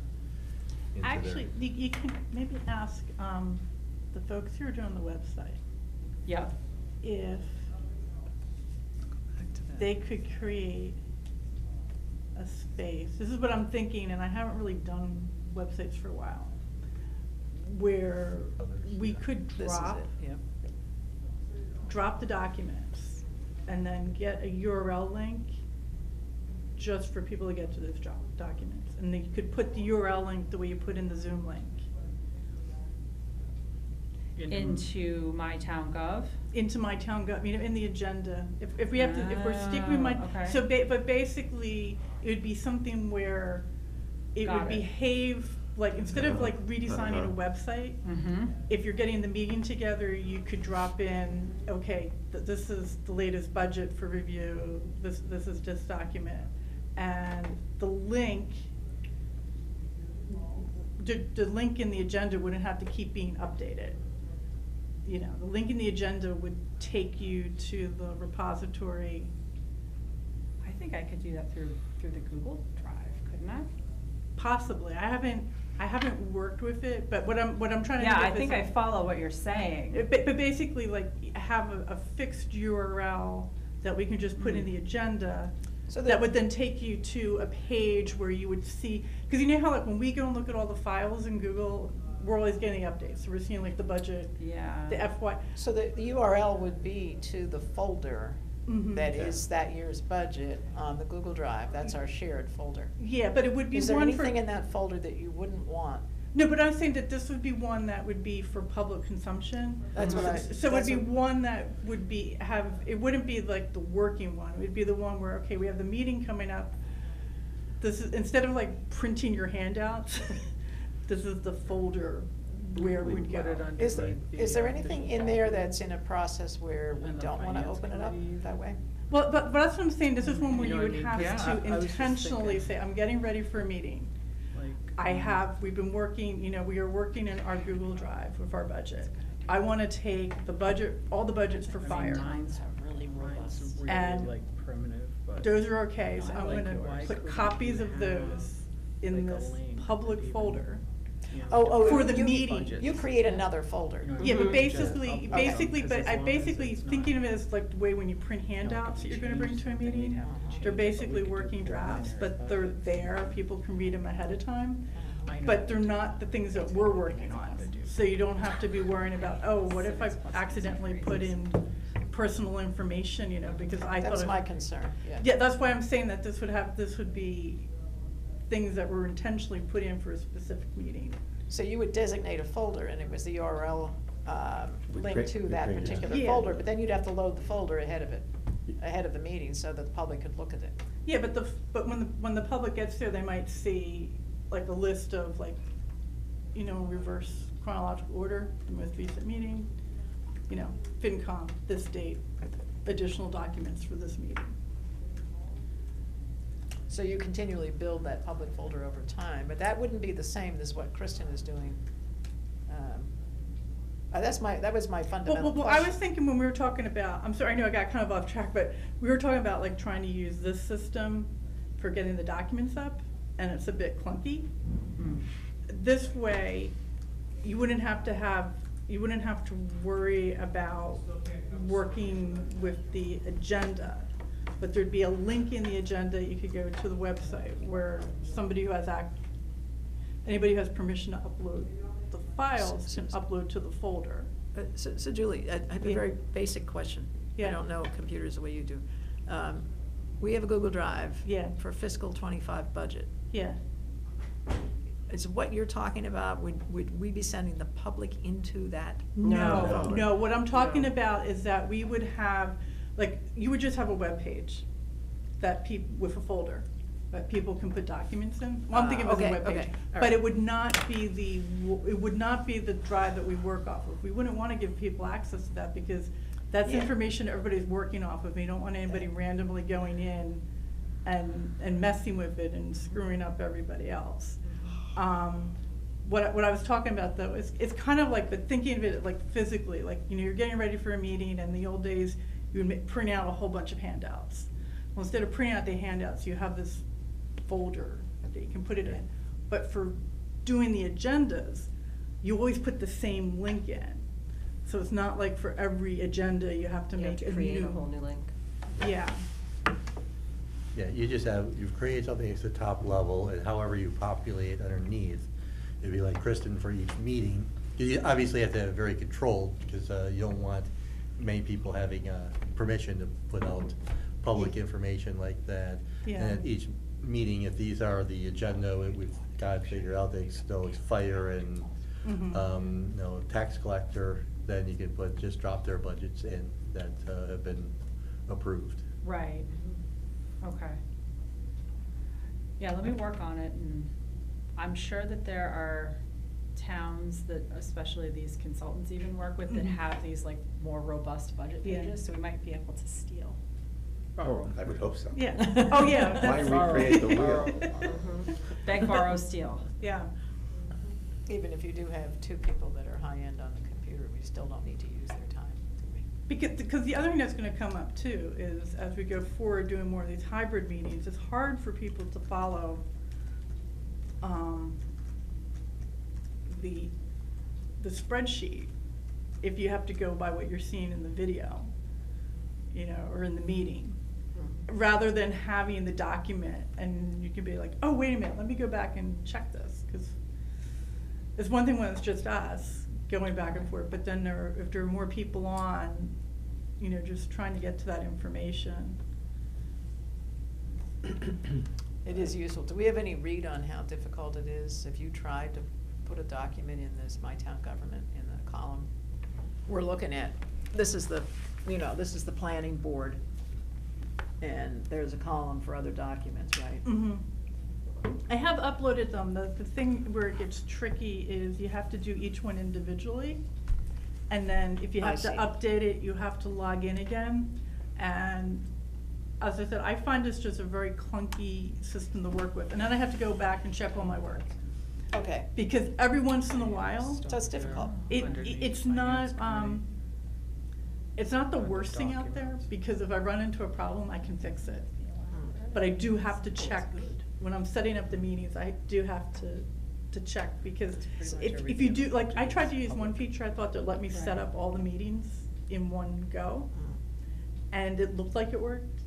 into there. Actually, you can maybe ask, the folks who are doing the website, Yep. if Back to that. they could create a space, this is what I'm thinking, and I haven't really done websites for a while, where Others, we yeah. could This is drop, it, yeah. drop the documents, and then get a URL link just for people to get to those documents. And then you could put the URL link the way you put in the Zoom link, Into My Town Gov. into My Town Gov, in the agenda, if we have to, if we're sticking with my, Oh, okay. so but basically, it would be something where it Got would it. behave, like, instead of like redesigning a Uh-huh. website, Mm-hmm. if you're getting the meeting together, you could drop in, okay, this is the latest budget for review, this is this document. And the link, the link in the agenda wouldn't have to keep being updated. You know, the link in the agenda would take you to the repository. I think I could do that through the Google Drive, couldn't I? Possibly, I haven't worked with it, but what I'm trying to do. Yeah, I is think I follow what you're saying. But basically, like, have a fixed URL that we can just put in Mhm. the agenda, So that would then take you to a page where you would see, because you know how, like, when we go and look at all the files in Google, we're always getting updates, so we're seeing like the budget, Yeah. the FY. So the URL would be to the folder Mhm. that Yeah. is that year's budget on the Google Drive, that's our shared folder. Yeah, but it would be Is there one for. anything in that folder that you wouldn't want? No, but I'm saying that this would be one that would be for public consumption. That's what I- So it would that's be what- one that would be, it wouldn't be like the working one, it would be the one where, okay, we have the meeting coming up. This is, instead of like printing your handouts, this is the folder where We we'd put go. it under Is, the is there anything in there that's in a process where we And the don't wanna finance open it up committee. that way? Well, but that's what I'm saying, this is one where You you know would what I mean? have Yeah, to I was just intentionally thinking. say, I'm getting ready for a meeting. Like, We've been working, we are working in our Google Drive with our budget. I wanna take the budget, all the budgets for I mean, fire. mine's really Mine's really And like primitive, but. Those are okay, so I I'm like gonna it. Why put couldn't copies you of have, those in like, a this link public even? folder. you know, Oh, For the you- meeting. You create another folder. You know, Yeah, but Mhm. basically, Okay. basically, Because but as I long as basically it's not- thinking of it as like the way when you print know, it handouts that can you're be gonna bring changed, to a then we'd meeting. have to change They're it, but we basically could do working drafts, preliminary but they're budget. there, people can read them ahead of time. I know. But they're not the things that we're working on, so you don't have to be worrying about, oh, what if I accidentally put in personal information, because I thought. That's of- my concern, yeah. Yeah, that's why I'm saying that this would be things that were intentionally put in for a specific meeting. So you would designate a folder and it was the URL We link create- to we that create it. particular Yeah. folder, but then you'd have to load the folder ahead of the meeting so that the public could look at it. Yeah, but when the public gets there, they might see like a list of like, you know, reverse chronological order, the most recent meeting, you know, FinCom, this date, additional documents for this meeting. So you continually build that public folder over time, but that wouldn't be the same as what Kristen is doing. That was my fundamental Well, question. I was thinking when we were talking about, I'm sorry, I know I got kind of off track, but we were talking about like trying to use this system for getting the documents up, and it's a bit clunky. This way, you wouldn't have to worry about working with the agenda, but there'd be a link in the agenda, you could go to the website where somebody who has anybody who has permission to upload the files can upload to the folder. So Julie, I have a Yeah. very basic question. I Yeah. don't know computers the way you do. We have a Google Drive. Yeah. For fiscal '25 budget. Yeah. Is what you're talking about, would we be sending the public into that? No, folder? no, what I'm talking No. about is that we would have, like, you would just have a web page that with a folder that people can put documents in. Well, I'm thinking of it as a Okay, webpage. okay, all But right. it would not be the drive that we work off of. We wouldn't wanna give people access to that because that's Yeah. information everybody's working off of. We don't want anybody randomly going in and messing with it and screwing up everybody else. What I was talking about though is, it's kind of like, but thinking of it like physically, like, you know, you're getting ready for a meeting, and in the old days, you would print out a whole bunch of handouts. Well, instead of printing out the handouts, you have this folder that you can put it in. But for doing the agendas, you always put the same link in. So it's not like for every agenda, you have to You have make to a create a whole new. new link. Yeah, Yeah, you've created something at the top level, and however you populate underneath, it'd be like Kristen for each meeting. You obviously have to have it very controlled, because you don't want many people having permission to put out public information like that. Yeah. And at each meeting, if these are the agenda, we've got to figure out that it's fire and, Mhm. you know, tax collector, then you can just drop their budgets in that have been approved. Right, okay. Yeah, let me work on it, and I'm sure that there are towns that, especially these consultants even work with, that Mhm. have these like more robust budget Yeah. pages, so we might be able to steal. Borrow. I would hope so. yeah, oh, yeah. Why that's- recreate the wheel? Mhm. Beg, borrow, steal. Yeah, Even if you do have two people that are high-end on the computer, we still don't need to use their time, do we? because the other thing that's gonna come up too is, as we go forward doing more of these hybrid meetings, it's hard for people to follow, the spreadsheet if you have to go by what you're seeing in the video, you know, or in the meeting, rather than having the document, and you can be like, oh, wait a minute, let me go back and check this, because it's one thing when it's just us going back and forth, but then if there are more people on, you know, just trying to get to that information. It is useful. Do we have any read on how difficult it is if you tried to put a document in this My Town Government in the column? We're looking at, this is the planning board, and there's a column for other documents, right? I have uploaded them. The thing where it gets tricky is you have to do each one individually. And then if you I have to see. update it, you have to log in again. And as I said, I find this just a very clunky system to work with. And then I have to go back and check all my work. Okay. Because every once in a while, So it's difficult. it's not, it's not the worst thing out there, because if I run into a problem, I can fix it. But I do have to check, when I'm setting up the meetings, I do have to check, because if you do, like, I tried to use one feature, I thought that let me set up all the meetings in one go, and it looked like it worked.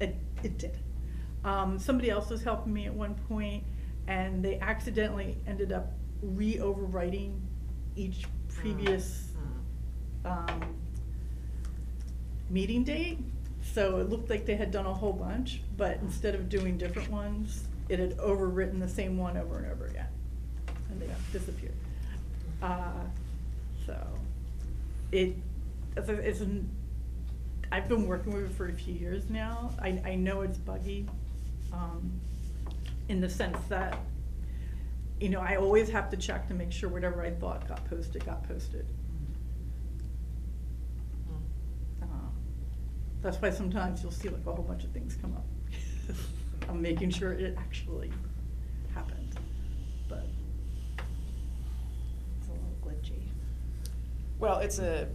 It did. Somebody else was helping me at one point, and they accidentally ended up re-overwriting each previous, meeting date. So it looked like they had done a whole bunch, but instead of doing different ones, it had overwritten the same one over and over again, and they disappeared. So, I've been working with it for a few years now. I know it's buggy, in the sense that, you know, I always have to check to make sure whatever I thought got posted, got posted. That's why sometimes you'll see like a whole bunch of things come up. I'm making sure it actually happened, but. It's a little glitchy. Well, it's a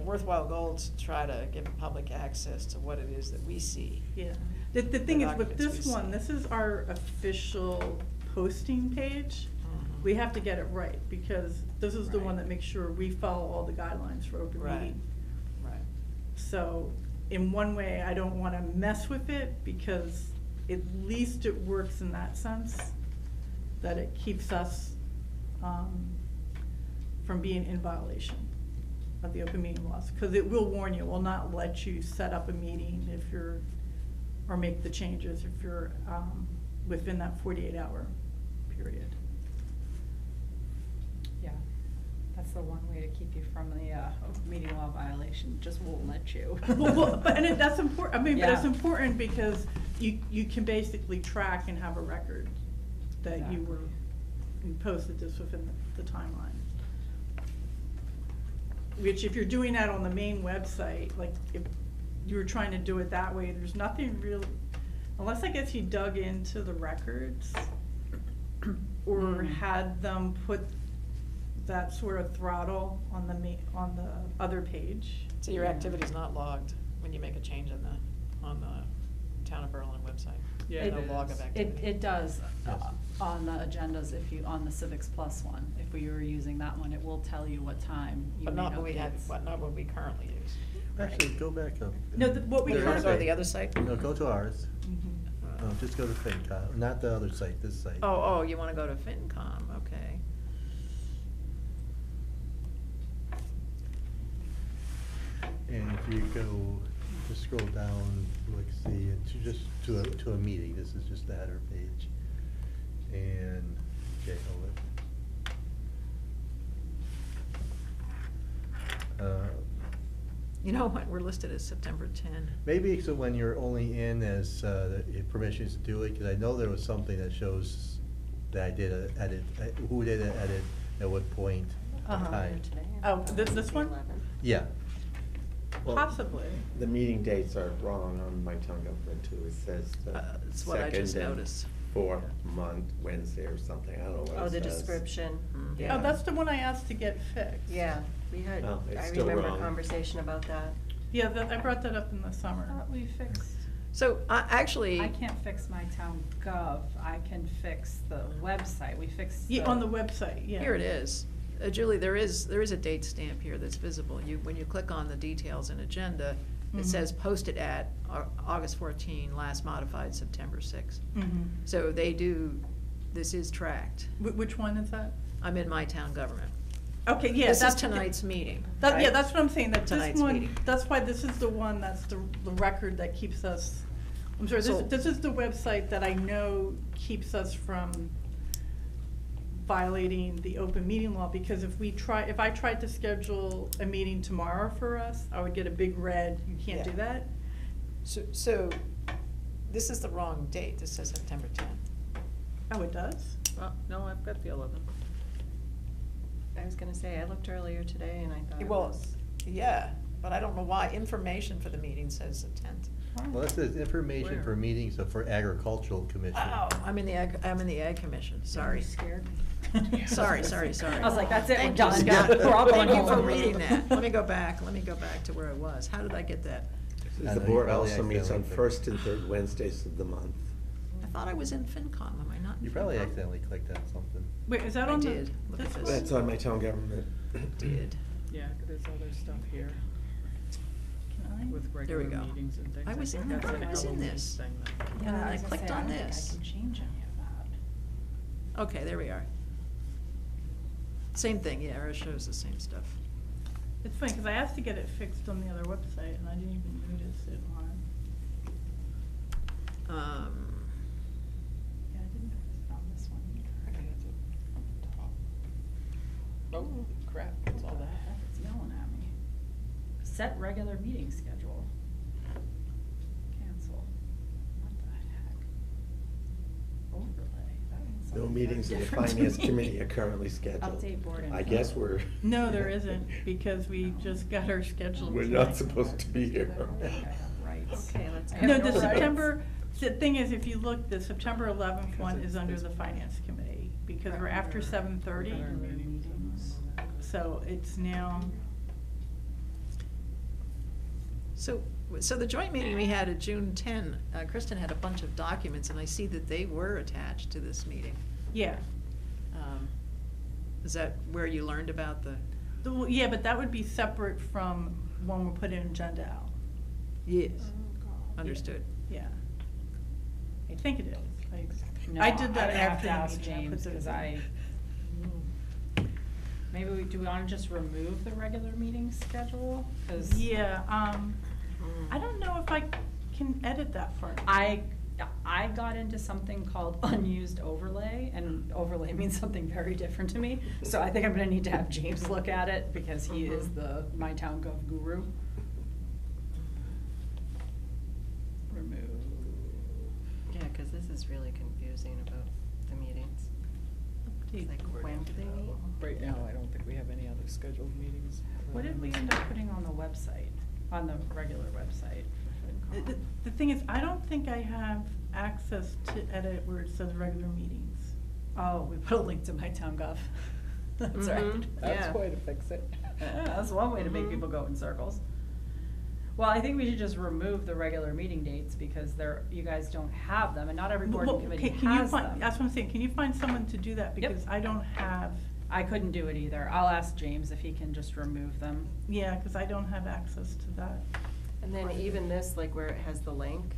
worthwhile goal to try to give public access to what it is that we see. Yeah, the thing is with documents this we one, see. this is our official posting page. Mhm. We have to get it right, because this is the one Right. that makes sure we follow all the guidelines for open Right. meeting. Right. So, in one way, I don't wanna mess with it, because at least it works in that sense, that it keeps us, from being in violation of the open meeting laws. Cause it will warn you, it will not let you set up a meeting if you're, or make the changes if you're, within that 48-hour period. Yeah, that's the one way to keep you from the, open meeting law violation, just won't let you. Well, but, and that's important, I mean, but it's Yeah. important because you can basically track and have a record that you Exactly. you posted this within the timeline. Which if you're doing that on the main website, like if you were trying to do it that way, there's nothing real, unless I guess you dug into the records or Mm. had them put that sort of throttle on on the other page. So your activity's not logged when you make a change on the Town of Berlin website? Yeah, No it log is. of It, activity? it does, Yes. on the agendas, if you, on the Civics Plus one, if we were using that one, it will tell you what time you But made not what we had, updates. not what we currently use. Actually, go back up. No, what we There currently- is Or a- the other site? No, go to ours. Mhm. No, just go to FinCom, not the other site, this site. Oh, you wanna go to FinCom, okay. And if you go, just scroll down, like, see, just to a meeting, this is just the header page. And, okay, hold it. You know what, we're listed as September 10. Maybe so when you're only in as, permissions to do it, cause I know there was something that shows that I did a edit, who did an edit, at what point, what Uh-huh. time. Oh, this one? Yeah. Well, Possibly. The meeting dates are wrong on my town government too. It says the It's what I just second and noticed. fourth month, Wednesday or something, I don't know what it Oh, the says. description, Mm. yeah. Oh, that's the one I asked to get fixed. Yeah, we had, Oh, it's I still remember a wrong. conversation about that. Yeah, I brought that up in the I summer. thought we fixed, So, actually. I can't fix my town gov, I can fix the website, we fixed Yeah, on the website, yeah. Here it is. Julie, there is a date stamp here that's visible. When you click on the details and agenda, Mhm. it says posted at August 14, last modified September 6. Mhm. So this is tracked. Which one is that? I'm in my town government. Okay, yeah, This is that's. tonight's meeting. Yeah, right? that's what I'm saying, that this Tonight's one, meeting. that's why this is the one, that's the record that keeps us, I'm sorry, So- this is the website that I know keeps us from violating the open meeting law, because if I tried to schedule a meeting tomorrow for us, I would get a big red, you can't do Yeah. that. So, this is the wrong date. This says September 10. Oh, it does? Oh, no, I've got the 11th. I was gonna say, I looked earlier today and I thought it Well, was. yeah, but I don't know why. Information for the meeting says the 10th. Well, this is information for Where? meetings for agricultural commission. Oh, I'm in the Ag Commission, sorry. You scared me. Sorry. I was like, that's it, we're Thank you, done. Scott. We're all going Thank you for home. reading that. Let me go back to where I was. How did I get that? I The know, board you probably also meets on accidentally first and third Wednesdays of the month. I thought I was in FinCom, am I not? in You probably FinCom? accidentally clicked on something. Wait, is that I on the? did. Look at this this. one? That's on my town government. Did. Yeah, there's other stuff here Can I? with There we regular go. meetings and things. I was think in that's there. an I was in Halloween this. thing, though. And then Yeah, I was gonna clicked say, on I don't think this. I can change any of that. Okay, there we are. Same thing, yeah, it shows the same stuff. It's funny, cause I asked to get it fixed on the other website and I didn't even notice it on. Yeah, I didn't notice it on this one either. Okay, that's it. Oh, crap, what's all that? It's yelling at me. set regular meeting schedule. Cancel. What the heck? Overlay. That means No something meetings of very the different to finance me. committee are currently scheduled. Update board I info. guess we're. No, there isn't, because we just got our schedule We're tonight. not supposed to be here. Right. Okay, let's I go. No, have the rights. September, the thing is, if you look, the September 11th one is under the finance committee, because we're after 7:30. Regular meetings. So it's now, So the joint meeting we had at June 10, Kristen had a bunch of documents, and I see that they were attached to this meeting. yeah. Is that where you learned about the? Yeah, but that would be separate from when we put an agenda out. Yes. Oh, God. Understood. Yeah. I think it is. No, I did that I'm gonna have after to the ask meeting. I put James, those cause in. maybe do we wanna just remove the regular meeting schedule? 'Cause Yeah, I don't know if I can edit that part. I got into something called unused overlay, and overlay means something very different to me. So I think I'm gonna need to have James look at it, because he is the My Town Gov guru. Remove. Yeah, cause this is really confusing about the meetings. It's like, when do they meet? Right now, I don't think we have any other scheduled meetings. What did we end up putting on the website, on the regular website? The thing is, I don't think I have access to edit where it says regular meetings. Oh, we put a link to My Town Gov. That's right. Mhm. That's Yeah. the way to fix it. Yeah, that's one way to make Mhm. people go in circles. Well, I think we should just remove the regular meeting dates, because you guys don't have them, and not every board and Well, committee can you has find- them. That's what I'm saying, can you find someone to do that? Yep. Because I don't have, I couldn't do it either. I'll ask James if he can just remove them. yeah, because I don't have access to that. And then even this, like where it has the link,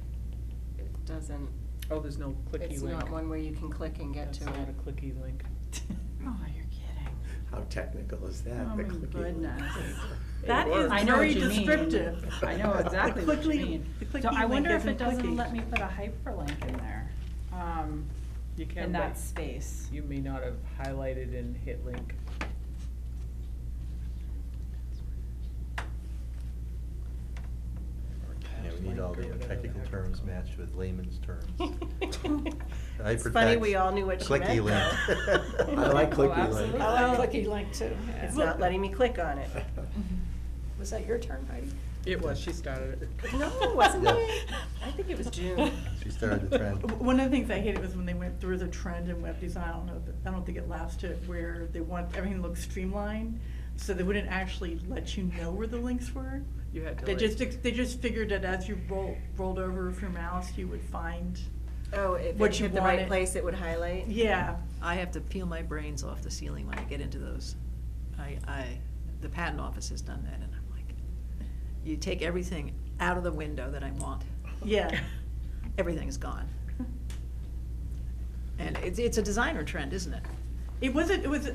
it doesn't, Oh, there's no clicky link. it's not one where you can click and get That's to not it. a clicky link. Oh, you're kidding. How technical is that? Oh the my clicky link? goodness. That is I know very what you mean. descriptive. I know exactly The what you clicky- mean. the So clicky I link wonder if isn't it doesn't clicky. let me put a hyperlink in there, You can't in that wait. space. You may not have highlighted and hit link. Yeah, we need all the technical terms matched with layman's terms. It's funny, we all knew what she meant, Clicky though. link. I like Oh, clicky link. absolutely. I like clicky link too, yeah. It's not letting me click on it. Was that your turn, Heidi? It was, she started it. No, wasn't Yeah. it? I think it was June. She started the trend. One of the things I hated was when they went through the trend in web design, I don't think it lasted, where they want everything to look streamlined, so they wouldn't actually let you know where the links were. You had to They like. they just figured that as you rolled over with your mouse, you would find, Oh, if What it you hit the right wanted. place, it would highlight? yeah. I have to peel my brains off the ceiling when I get into those. The patent office has done that, and I'm like, you take everything out of the window that I want. Yeah. Everything's gone. And it's a designer trend, isn't it? It was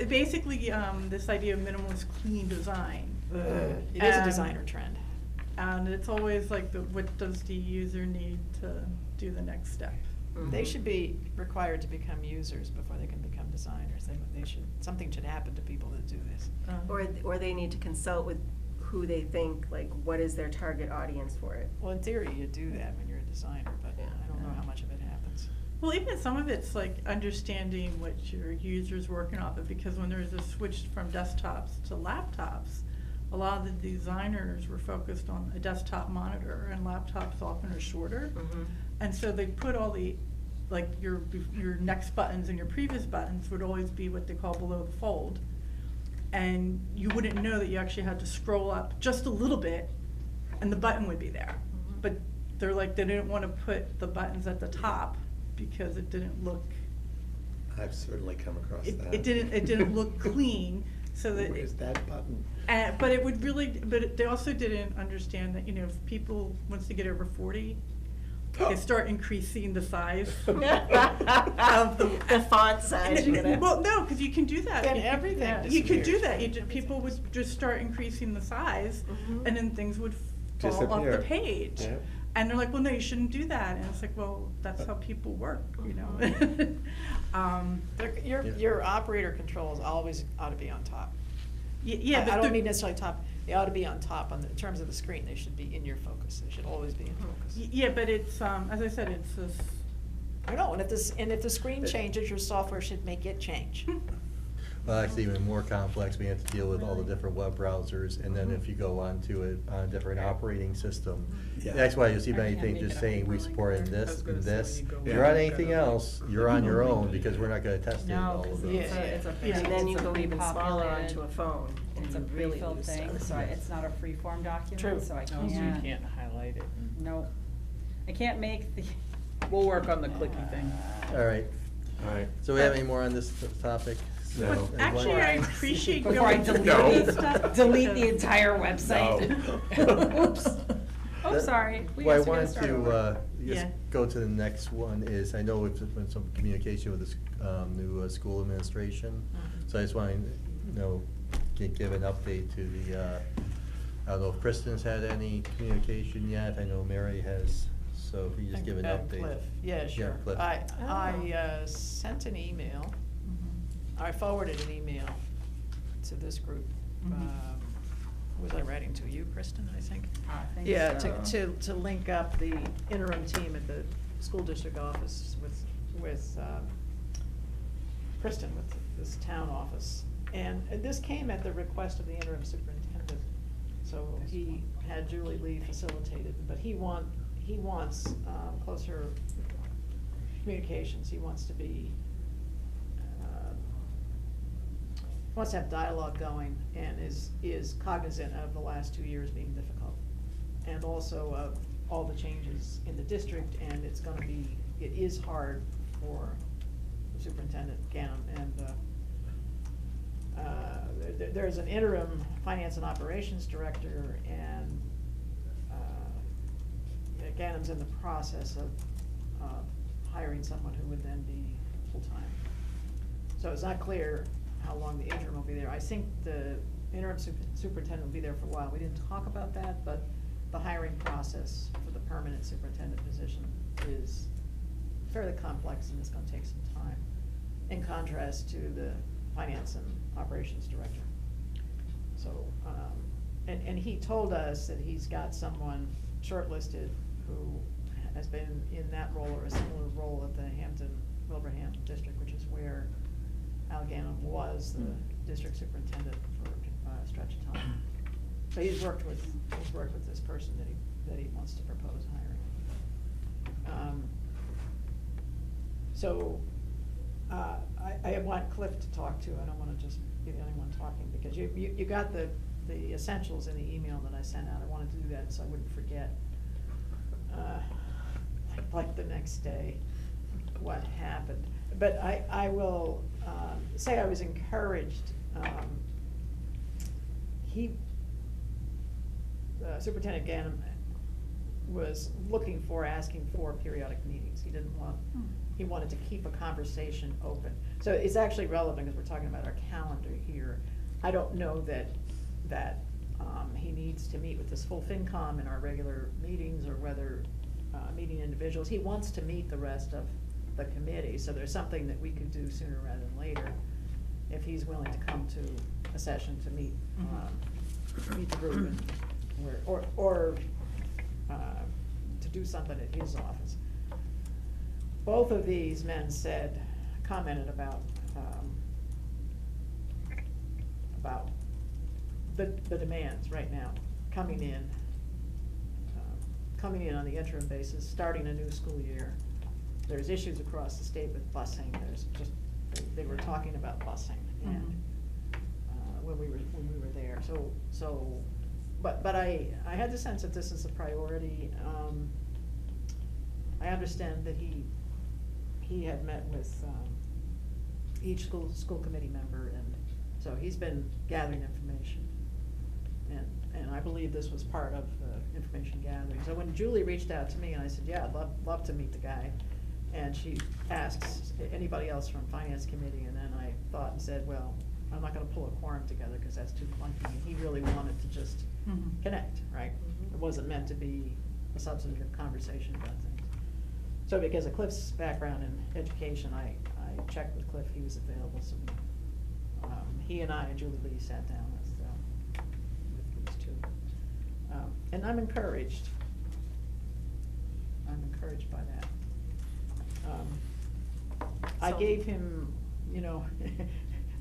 basically, this idea of minimalist clean design. It is a And- designer trend. And it's always like, what does the user need to do the next step? They Mhm. should be required to become users before they can become designers. Something should happen to people that do this. Or they need to consult with who they think, like, what is their target audience for it? Well, in theory, you do that when you're a designer, but Yeah. I don't know how much of it happens. Well, even some of it's like understanding what your user's working off of, because when there's a switch from desktops to laptops, a lot of the designers were focused on a desktop monitor, and laptops often are shorter. Mhm. And so they put all the, like, your next buttons and your previous buttons would always be what they call below the fold. And you wouldn't know that you actually had to scroll up just a little bit, and the button would be there. But they're like, they didn't wanna put the buttons at the top, because it didn't look, I've certainly come across that. it didn't look clean, so that. Where's that button? But it would really, but they also didn't understand that, if people, once they get over 40, they start increasing the size of The font size, you're gonna. Well, no, because you can do that. Then everything You could do disappears. that, people would just start increasing the size, Mhm. and then things would fall off the Disappear. page. Yeah. And they're like, well, no, you shouldn't do that, and it's like, well, that's how people work, Your Yeah. your operator controls always ought to be on top. Yeah, I but don't the- mean necessarily top. They ought to be on top, in terms of the screen, they should be in your focus, they should always be in focus. Yeah, but it's, as I said, it's this. I know, and if the screen changes, your software should make it change. Well, actually, even more complex, we have to deal with all the different web browsers, and then if you go onto a different operating system, Yeah. that's why you see I many can't things make just it a saying we hyperlink support in or- I this was gonna and say, this. when you go If in, you're on you've anything gotta- else, you're on your own, because we're not gonna test it No, all because of it's those. a, it's a. Yeah. And then you it's a go even smaller pre-populated- onto a phone. and It's a you really pre-filled lose thing, stuff. so it's not a free-form document, True. so I No, so you can't. can't highlight it. Nope. I can't make the. We'll work on the clicky thing. All right, All right. so we have any more on this topic? No. But Anyone? actually, I appreciate Before I going delete through No. this stuff. delete the because- entire website. No. Oops. Oh, That- sorry. Well, I guess we gotta wanted start to, over. just Yeah. go to the next one is, I know we've been some communication with this, new, school administration. So I just want to, give an update to the, I don't know if Kristen's had any communication yet, I know Mary has, so if you just give an update. Cliff, yeah, sure. Cliff. I sent an email, I forwarded an email to this group. Mhm. Who was I writing to, you, Kristen, I think? I think Yeah, so. to link up the interim team at the school district office with Kristen, with this town office. And this came at the request of the interim superintendent, so he had Julie Lee facilitated, but he wants closer communications, he wants to be, wants to have dialogue going, and is cognizant of the last 2 years being difficult. And also of all the changes in the district, and it is hard for Superintendent Ganem, and, there's an interim finance and operations director, and, Ganem's in the process of, hiring someone who would then be full-time. So it's not clear how long the interim will be there. I think the interim superintendent will be there for a while. We didn't talk about that, but the hiring process for the permanent superintendent position is fairly complex and it's gonna take some time, in contrast to the finance and operations director. So, and he told us that he's got someone shortlisted who has been in that role or a similar role at the Wilbraham district, which is where Al Ganem was the district superintendent for a stretch of time. So he's worked with this person that he wants to propose hiring. I want Cliff to talk to, I don't wanna just be the only one talking, because you got the essentials in the email that I sent out, I wanted to do that so I wouldn't forget. Like the next day, what happened. But I will, say I was encouraged, Superintendent Ganem was asking for periodic meetings. He didn't want, he wanted to keep a conversation open. So it's actually relevant, because we're talking about our calendar here. I don't know that he needs to meet with this full FinCom in our regular meetings, or whether, meeting individuals. He wants to meet the rest of the committee, so there's something that we could do sooner rather than later, if he's willing to come to a session to meet, meet the group, and, or to do something at his office. Both of these men commented about the demands right now, coming in on the interim basis, starting a new school year. There's issues across the state with busing, they were talking about busing, and, when we were there, but I had the sense that this is a priority. I understand that he had met with, each school committee member, and so he's been gathering information. And I believe this was part of the information gathering. So when Julie reached out to me, and I said, yeah, I'd love to meet the guy, and she asked anybody else from finance committee, and then I thought and said, well, I'm not gonna pull a quorum together, because that's too clunky, and he really wanted to just connect, right? It wasn't meant to be a substantive conversation about things. So because of Cliff's background in education, I checked with Cliff, he was available, so he and I and Julie Lee sat down with these two. and I'm encouraged. I'm encouraged by that. I So- gave him, you know,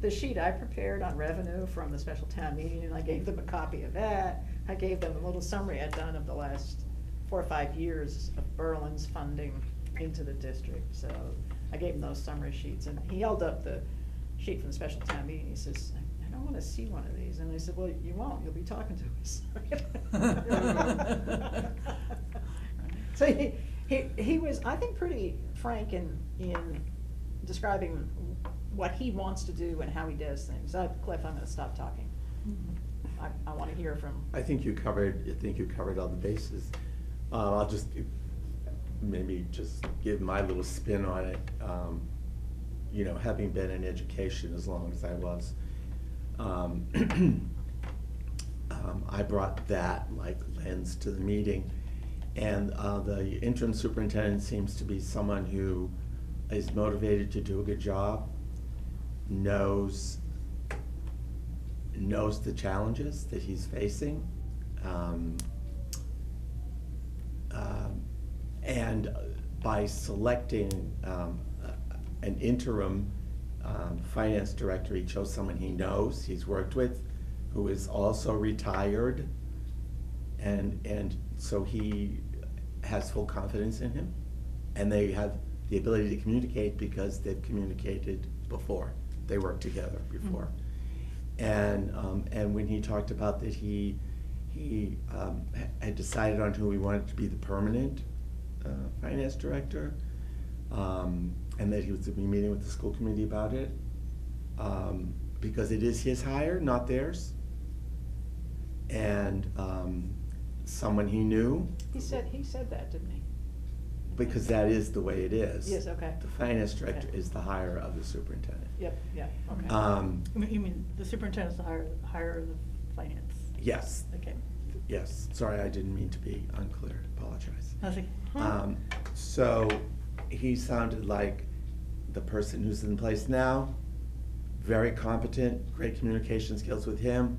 the sheet I prepared on revenue from the special town meeting, and I gave them a copy of that. I gave them a little summary I'd done of the last 4 or 5 years of Berlin's funding into the district, so I gave him those summary sheets, and he held up the sheet from the special town meeting, he says, I don't wanna see one of these, and I said, well, you won't, you'll be talking to us. So he was, I think, pretty frank in describing what he wants to do and how he does things. Cliff, I'm gonna stop talking. I wanna hear from. I think you covered all the bases. I'll just maybe just give my little spin on it. You know, having been in education as long as I was, I brought that like lens to the meeting. And the interim superintendent seems to be someone who is motivated to do a good job, knows the challenges that he's facing, and by selecting an interim finance director, he chose someone he knows, he's worked with, who is also retired, and so he has full confidence in him, and they have the ability to communicate because they've communicated before. They worked together before. And when he talked about that he had decided on who he wanted to be the permanent finance director, and that he was to be meeting with the school committee about it, because it is his hire, not theirs. And someone he knew. He said that, didn't he? Because that is the way it is. Yes, okay. The finance director Okay. is the hire of the superintendent. Yep, yeah, okay. You mean the superintendent's the hire the finance? Yes, Okay. yes. Sorry, I didn't mean to be unclear. Apologize. I was like, huh? So he sounded like the person who's in place now, very competent, great communication skills with him.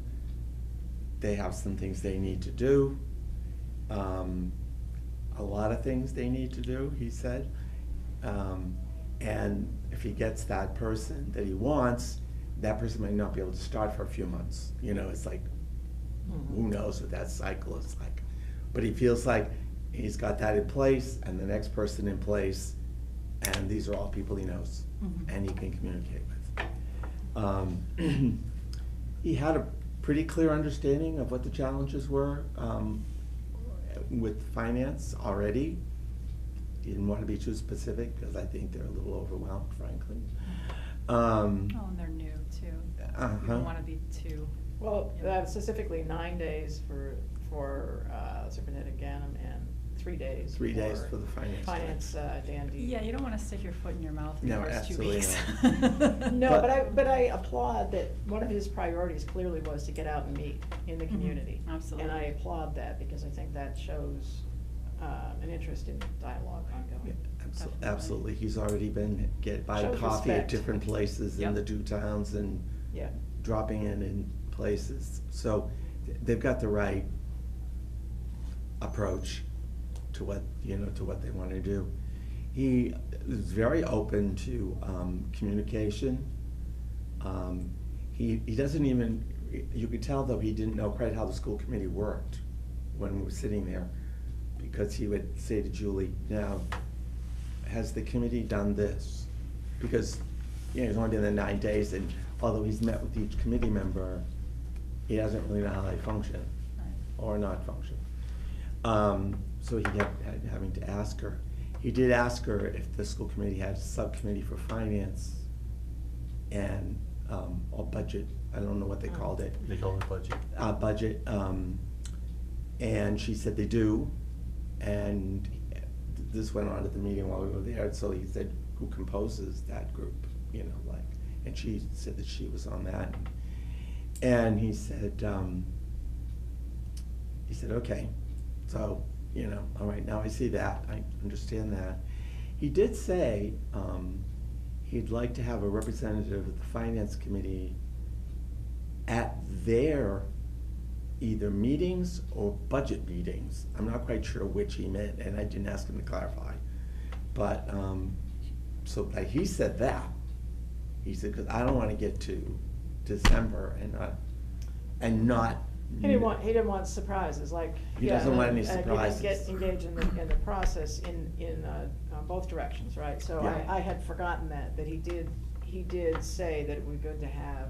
They have some things they need to do. A lot of things they need to do, he said. And if he gets that person that he wants, that person might not be able to start for a few months. You know, it's like, who knows what that cycle is like. But he feels like he's got that in place and the next person in place, and these are all people he knows and he can communicate with. He had a pretty clear understanding of what the challenges were with finance already. He didn't want to be too specific because I think they're a little overwhelmed, frankly. Oh, and they're new too. You Uh-huh. don't wanna be too. Well, specifically 9 days for Superintendent Ganem and 3 days. 3 days for the finance Finance, Dan Dean. Yeah, you don't wanna stick your foot in your mouth in the No, first 2 absolutely weeks. not. No, but I applaud that one of his priorities clearly was to get out and meet in the Mhm, community. absolutely. And I applaud that because I think that shows an interest in dialogue Yeah, ongoing. Definitely. absolutely. He's already been buying Shows coffee at respect. different places in Yep. the 2 towns and Yeah. dropping in places. So they've got the right approach to what, to what they want to do. He is very open to communication. He doesn't even, you could tell though he didn't know quite how the school committee worked when we were sitting there, because he would say to Julie, now, has the committee done this? Because, he's only been there 9 days, and although he's met with each committee member, he doesn't really know how they function Right. or not function. So he kept having to ask her. He did ask her if the school committee had a subcommittee for finance and, or budget, I don't know what they called it. They call it budget. Budget, and she said they do, and this went on at the meeting while we were there, so he said, who composes that group, and she said that she was on that. And he said, okay, so, all right, now I see that, I understand that. He did say, he'd like to have a representative of the finance committee at their either meetings or budget meetings. I'm not quite sure which he meant, and I didn't ask him to clarify. But, so like, he said that. He said, because I don't want to get to December and not. He didn't want surprises, like. He yeah, doesn't want any you didn't surprises. get engaged in the process in both directions, right? So Yeah. I had forgotten that he did say that it would be good to have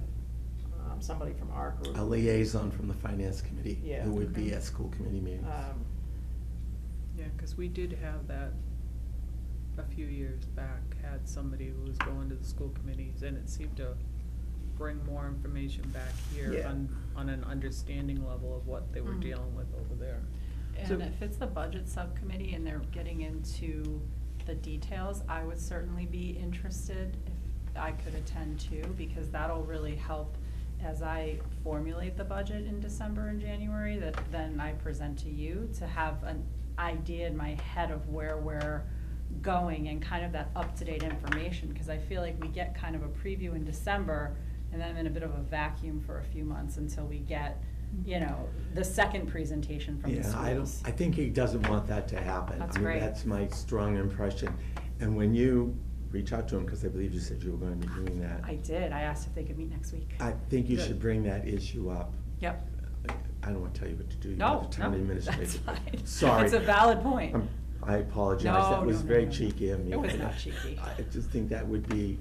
somebody from our group. A liaison from the finance committee, Yeah. who would be at school committee meetings. Yeah, cause we did have that a few years back, had somebody who was going to the school committees, and it seemed to bring more information back here Yeah. on an understanding level of what they were Mhm. dealing with over there. So- And if it's the budget subcommittee and they're getting into the details, I would certainly be interested if I could attend too, because that'll really help as I formulate the budget in December and January, that then I present to you, to have an idea in my head of where we're going and kind of that up-to-date information, cause I feel like we get kind of a preview in December, and then I'm in a bit of a vacuum for a few months until we get, you know, the second presentation from the Yeah, schools. I think he doesn't want that to happen. That's I mean, great. that's my strong impression. And when you reach out to him, because I believe you said you were going to be doing that. I did, I asked if they could meet next week. I think you Good. should bring that issue up. Yep. I don't want to tell you what to do. You're No, the town no, administrator. that's fine. Sorry. It's a valid point. I apologize. No, That was no, no, very no. cheeky of me. It was not cheeky. I just think that would be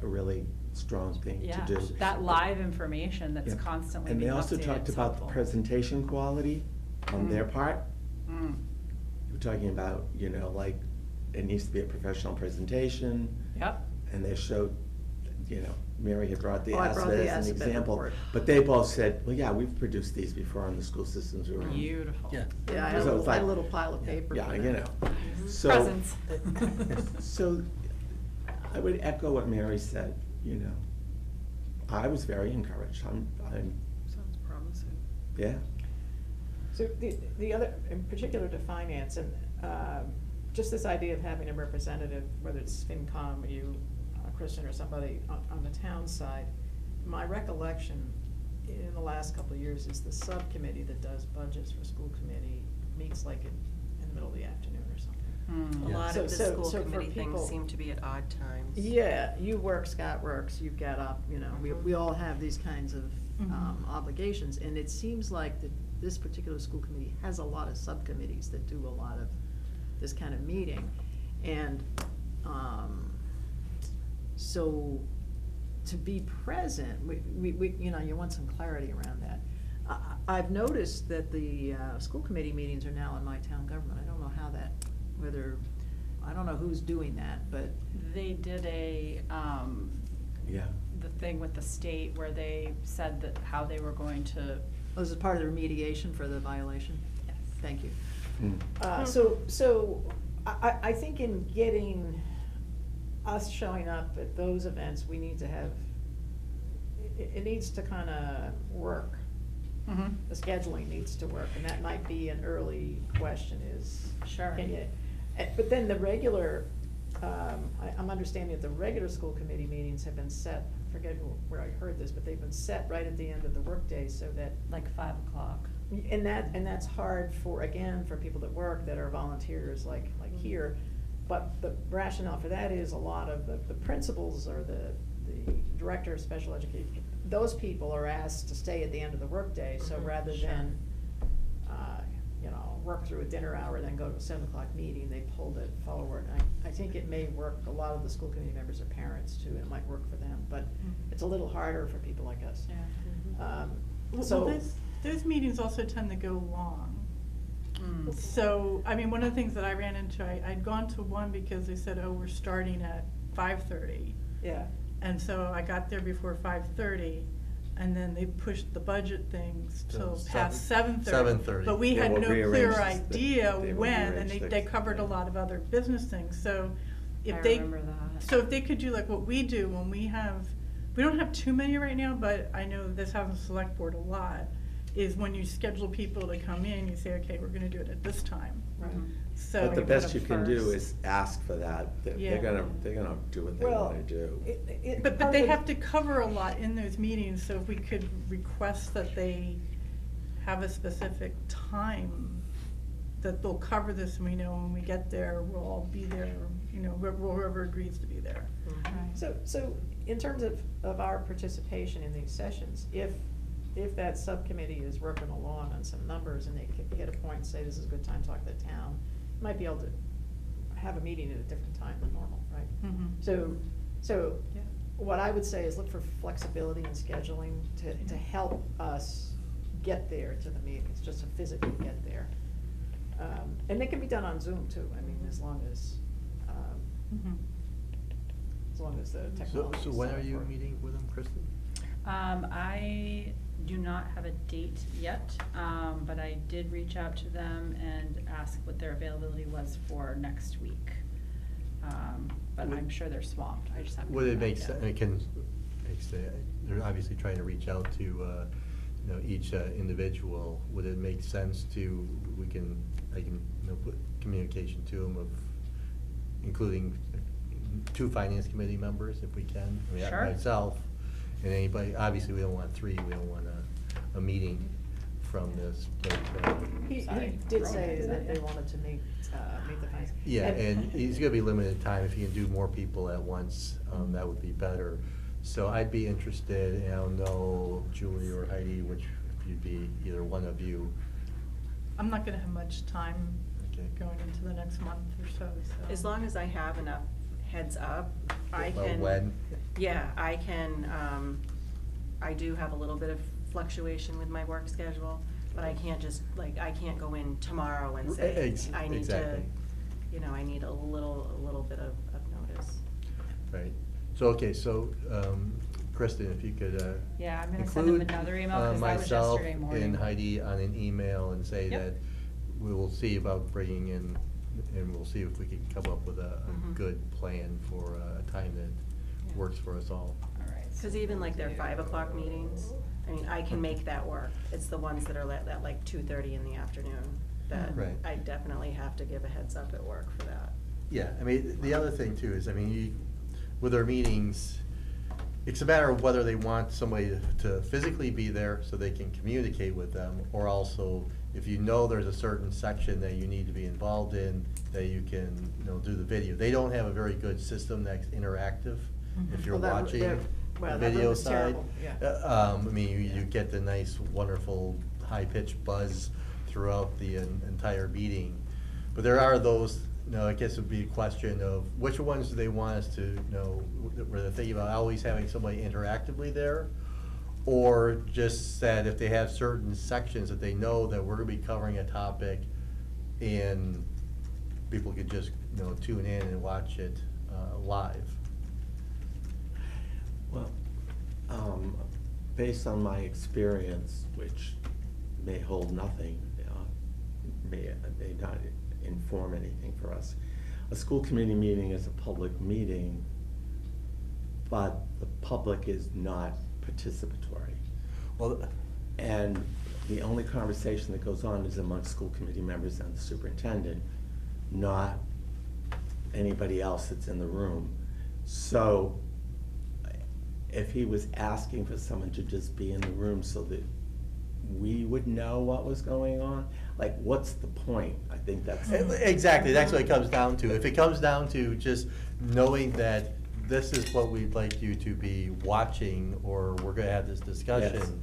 a really strong thing to Yeah, do. that live information that's Yeah. constantly And they being also updated talked is about the helpful. presentation quality on their Mm. part. Mm. We're talking about, you know, like, it needs to be a professional presentation. Yep, And they showed, you know, Mary had brought the Oh, I brought the ASVEB as an ASVEB example. report. But they both said, well, yeah, we've produced these before in the school systems we were in. beautiful. Yeah. Yeah, I had So a it's little, I had a like- little pile of paper. Yeah, for you that. know. So, Presents. so I would echo what Mary said, you know. I was very encouraged. I'm, Sounds promising. yeah. So the other, in particular to finance, and just this idea of having a representative, whether it's FinCom or you, Kristen, or somebody on the town side, my recollection in the last couple of years is the subcommittee that does budgets for school committee meets like in the middle of the afternoon or something. Mm. A Yeah. lot of the So- school so for committee people- things seem to be at odd times. Yeah, you work, Scott works, you've got up, you know, Mhm. we all have these kinds of Mhm. obligations, and it seems like that this particular school committee has a lot of subcommittees that do a lot of this kind of meeting. And, so, to be present, we, you know, you want some clarity around that. I've noticed that the, school committee meetings are now in my town government, I don't know how that, I don't know who's doing that, but. They did Yeah. the thing with the state where they said that how they were going to. Oh, this is part of the remediation for the violation? Yes. Thank you. Mm. So I think in getting us showing up at those events, we need to have, it needs to kinda work. Mhm. The scheduling needs to work, and that might be an early question is. Sure. Can you, but then the regular, I'm understanding that the regular school committee meetings have been set, I forget where I heard this, but they've been set right at the end of the workday so that. Like 5 o'clock. And that's hard for, again, for people that work, that are volunteers like here. But the rationale for that is a lot of the principals or the director of special education, those people are asked to stay at the end of the workday, so Mhm, rather sure. than, you know, work through a dinner hour, then go to a 7 o'clock meeting, they pulled it forward. I think it may work, a lot of the school committee members are parents too, and it might work for them, but it's a little harder for people like us. Yeah. Well, So. those meetings also tend to go long. Mm. So, I mean, one of the things that I ran into, I'd gone to one because they said, oh, we're starting at 5:30. Yeah. And so I got there before 5:30, and then they pushed the budget things till Till past 7:30. 7:30. But we They had will no rearrange clear this- idea they will when, and rearrange they things, covered a yeah. lot of other business things, so I if they. remember that. So if they could do like what we do when we don't have too many right now, but I know this happens to select board a lot, is when you schedule people to come in, you say, okay, we're gonna do it at this time. Right. So. But the put best them you can do first. is ask for that. They're Yeah. gonna do what they Well, wanna do. But part they of- have to cover a lot in those meetings, so if we could request that they have a specific time that they'll cover this, and we know when we get there, we'll all be there, you know, whoever agrees to be there. So in terms of our participation in these sessions, if that subcommittee is working along on some numbers and they can hit a point and say, this is a good time to talk to the town, might be able to have a meeting at a different time than normal, right? Mhm. So Yeah. what I would say is look for flexibility in scheduling to help us get there to the meetings, just to physically get there. And it can be done on Zoom too, I mean, as long as Mhm. the technology is So when set are up you for it. meeting with them, Kristen? I do not have a date yet, but I did reach out to them and ask what their availability was for next week. But I'm sure they're swamped, I just haven't. Would it come back make yet. they're obviously trying to reach out to, you know, each individual. Would it make sense to, I can, you know, put communication to them of including 2 finance committee members if we can? I mean, Sure. myself and anybody, obviously we don't want 3, we don't want a meeting from this, but, He Sorry. did say Is that that they it? wanted to meet the finance. yeah, and it's gonna be limited time. If you can do more people at once, that would be better. So I'd be interested, and I don't know, Julie or Heidi, which, if you'd be either one of you. I'm not gonna have much time Okay. going into the next month or so, so. As long as I have enough heads up, I About can. when? Yeah, I can, I do have a little bit of fluctuation with my work schedule, but I can't just, like, I can't go in tomorrow and say, I need to, Exactly. you know, I need a little bit of notice. Right. So, okay, so, Kristen, if you could, Yeah, I'm gonna send them include, another email, 'cause that was yesterday morning. Myself and Heidi on an email and say Yep. that we will see about bringing in, and we'll see if we can come up with a Mhm. good plan for a time that Yeah. works for us all. All right. so Cause even like their we'll 5 o'clock do- meetings, I mean, I can make that work. It's the ones that are at like 2:30 in the afternoon that Right. I definitely have to give a heads up at work for that. Yeah, I mean, the other thing too is, I mean, with our meetings, it's a matter of whether they want somebody to physically be there so they can communicate with them, or also, if you know there's a certain section that you need to be involved in, that you can, you know, do the video. They don't have a very good system that's interactive, if you're Well, that- watching that- the well, that video room is side. terrible, yeah. I mean, you get the nice, wonderful, high-pitched buzz throughout the entire meeting. But there are those, you know, I guess it would be a question of which ones do they want us to, you know, where they're thinking about always having somebody interactively there? Or just that if they have certain sections that they know that we're gonna be covering a topic and people could just, you know, tune in and watch it, live. Well, based on my experience, which may hold nothing, may not inform anything for us, a school committee meeting is a public meeting, but the public is not participatory. Well, And the only conversation that goes on is amongst school committee members and the superintendent, not anybody else that's in the room. So if he was asking for someone to just be in the room so that we would know what was going on, like, what's the point? I think that's. exactly, that's what it comes down to. If it comes down to just knowing that this is what we'd like you to be watching, or we're gonna have this discussion,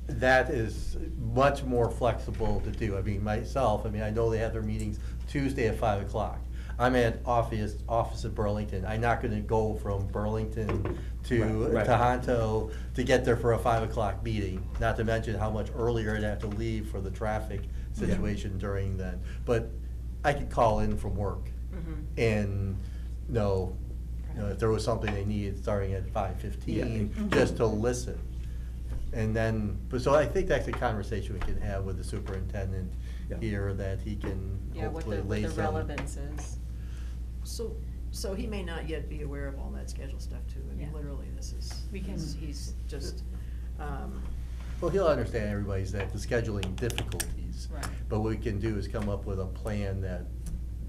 that is much more flexible to do. I mean, myself, I mean, I know they have their meetings Tuesday at 5 o'clock. I'm at office in Burlington. I'm not gonna go from Burlington to Right. Tohoto to get there for a 5 o'clock meeting, not to mention how much earlier I'd have to leave for the traffic situation during then. But I could call in from work and know, you know, if there was something they needed starting at 5:15, Yeah. just to listen. And then, but so I think that's a conversation we can have with the superintendent Yeah. here, that he can Yeah, what hopefully the lay some. relevance is. So he may not yet be aware of all that schedule stuff too. I mean, Yeah. literally, this is, We can- he's just, Well, he'll understand everybody's, that the scheduling difficulties. Right. But what we can do is come up with a plan that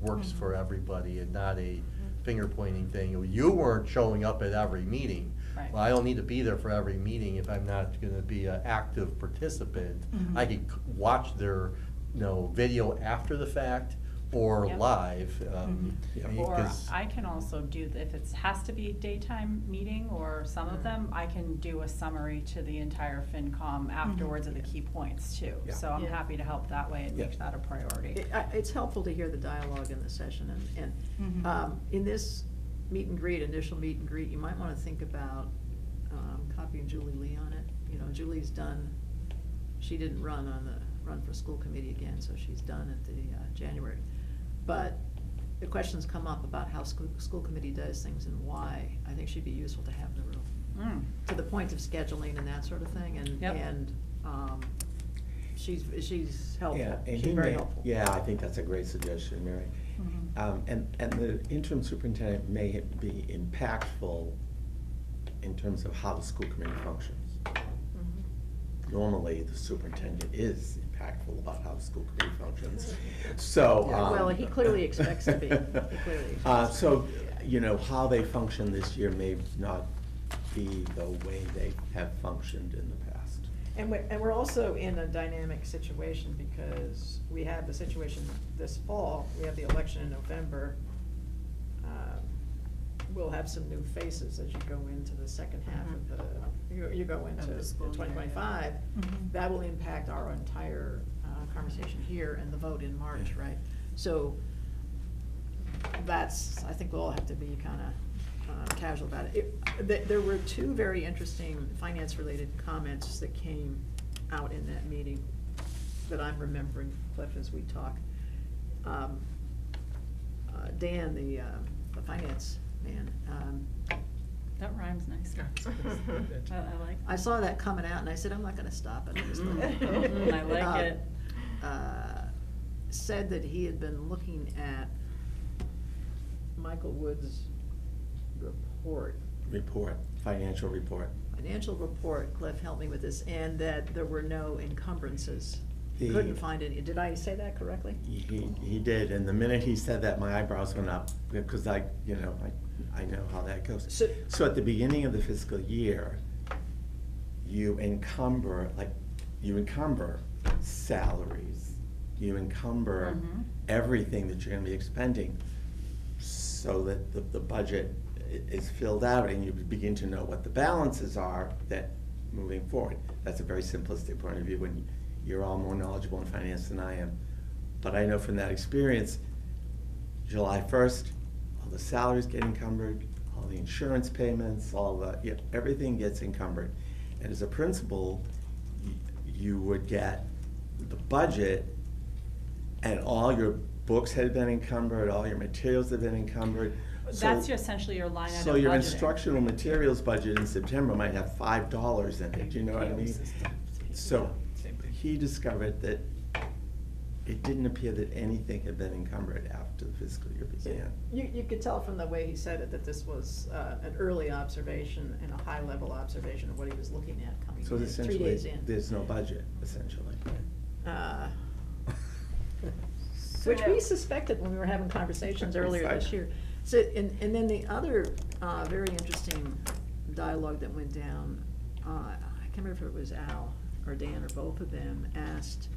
works Mhm. for everybody and not a finger pointing thing. You weren't showing up at every meeting, Right. Well, I don't need to be there for every meeting if I'm not gonna be an active participant. Mhm. I could watch their, video after the fact or Yep. live. Yeah. I mean, Or 'cause- I can also do, if it has to be daytime meeting or some of them, I can do a summary to the entire FinCom afterwards of the key points too. Yeah. So I'm Yeah. happy to help that way and Yeah. make that a priority. It's helpful to hear the dialogue in the session, and, Mhm. in this meet and greet, initial meet and greet, you might wanna think about, copying Julie Lee on it. Julie's done, she didn't run for school committee again, so she's done at the, January. But the questions come up about how school committee does things and why. I think she'd be useful to have in the room, Mm. to the point of scheduling and that sort of thing, Yep. and, she's helpful, Yeah, and she's he very may- helpful. Yeah, I think that's a great suggestion, Mary. Mhm. And the interim superintendent may be impactful in terms of how the school committee functions. Mhm. Normally, the superintendent is impactful about how the school committee functions, so. Yeah. Well, he clearly expects to be. He clearly expects. So, how they function this year may not be the way they have functioned in the past. And we're also in a dynamic situation because we have the situation this fall, we have the election in November. We'll have some new faces as you go into the second half of you go into Of the school year, yeah. 2025. Mhm. That will impact our entire conversation here and the vote in March, Yeah. right? So that's, I think we'll all have to be kinda casual about it. There were two very interesting finance-related comments that came out in that meeting that I'm remembering, Cliff, as we talk. Dan, the finance man, That rhymes nice. I like. I saw that coming out and I said, I'm not gonna stop it. I like it. Said that he had been looking at Michael Wood's Financial financial report, Cliff, help me with this, and that there were no encumbrances. The- Couldn't find any, did I say that correctly? He did, and the minute he said that, my eyebrows went up, because I know how that goes. So at the beginning of the fiscal year, you encumber salaries, you encumber Mhm. everything that you're gonna be expending, so that the budget is filled out, and you begin to know what the balances are that, moving forward. That's a very simplistic point of view, and you're all more knowledgeable in finance than I am. But I know from that experience, July 1st, all the salaries get encumbered, all the insurance payments, everything gets encumbered. And as a principal, you would get the budget, and all your books had been encumbered, all your materials had been encumbered. That's So- essentially your line item So your budgeting. instructional materials budget in September might have $5 in it, you know what I mean? So he discovered that it didn't appear that anything had been encumbered after the fiscal year began. You could tell from the way he said it that this was an early observation and a high-level observation of what he was looking at coming So in, 3 essentially, days in. there's no budget, essentially. Uh, So Which now- we suspected when we were having conversations earlier this Exactly. year. So, and then the other very interesting dialogue that went down, I can't remember if it was Al or Dan or both of them, asked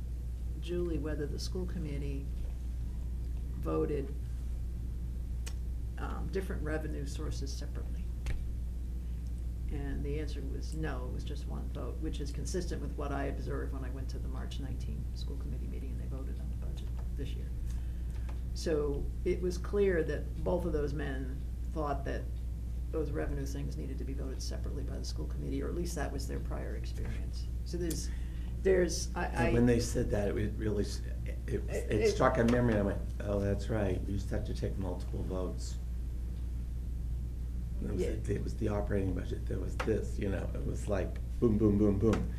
Julie whether the school committee voted different revenue sources separately. And the answer was no, it was just one vote, which is consistent with what I observed when I went to the March 19 school committee meeting and they voted on the budget this year. So it was clear that both of those men thought that those revenue things needed to be voted separately by the school committee, or at least that was their prior experience. So And when they said that, it was really, it struck a memory, and I went, oh, that's right, we used to have to take multiple votes. And it was the operating budget, there was this, it was like boom, boom, boom, boom.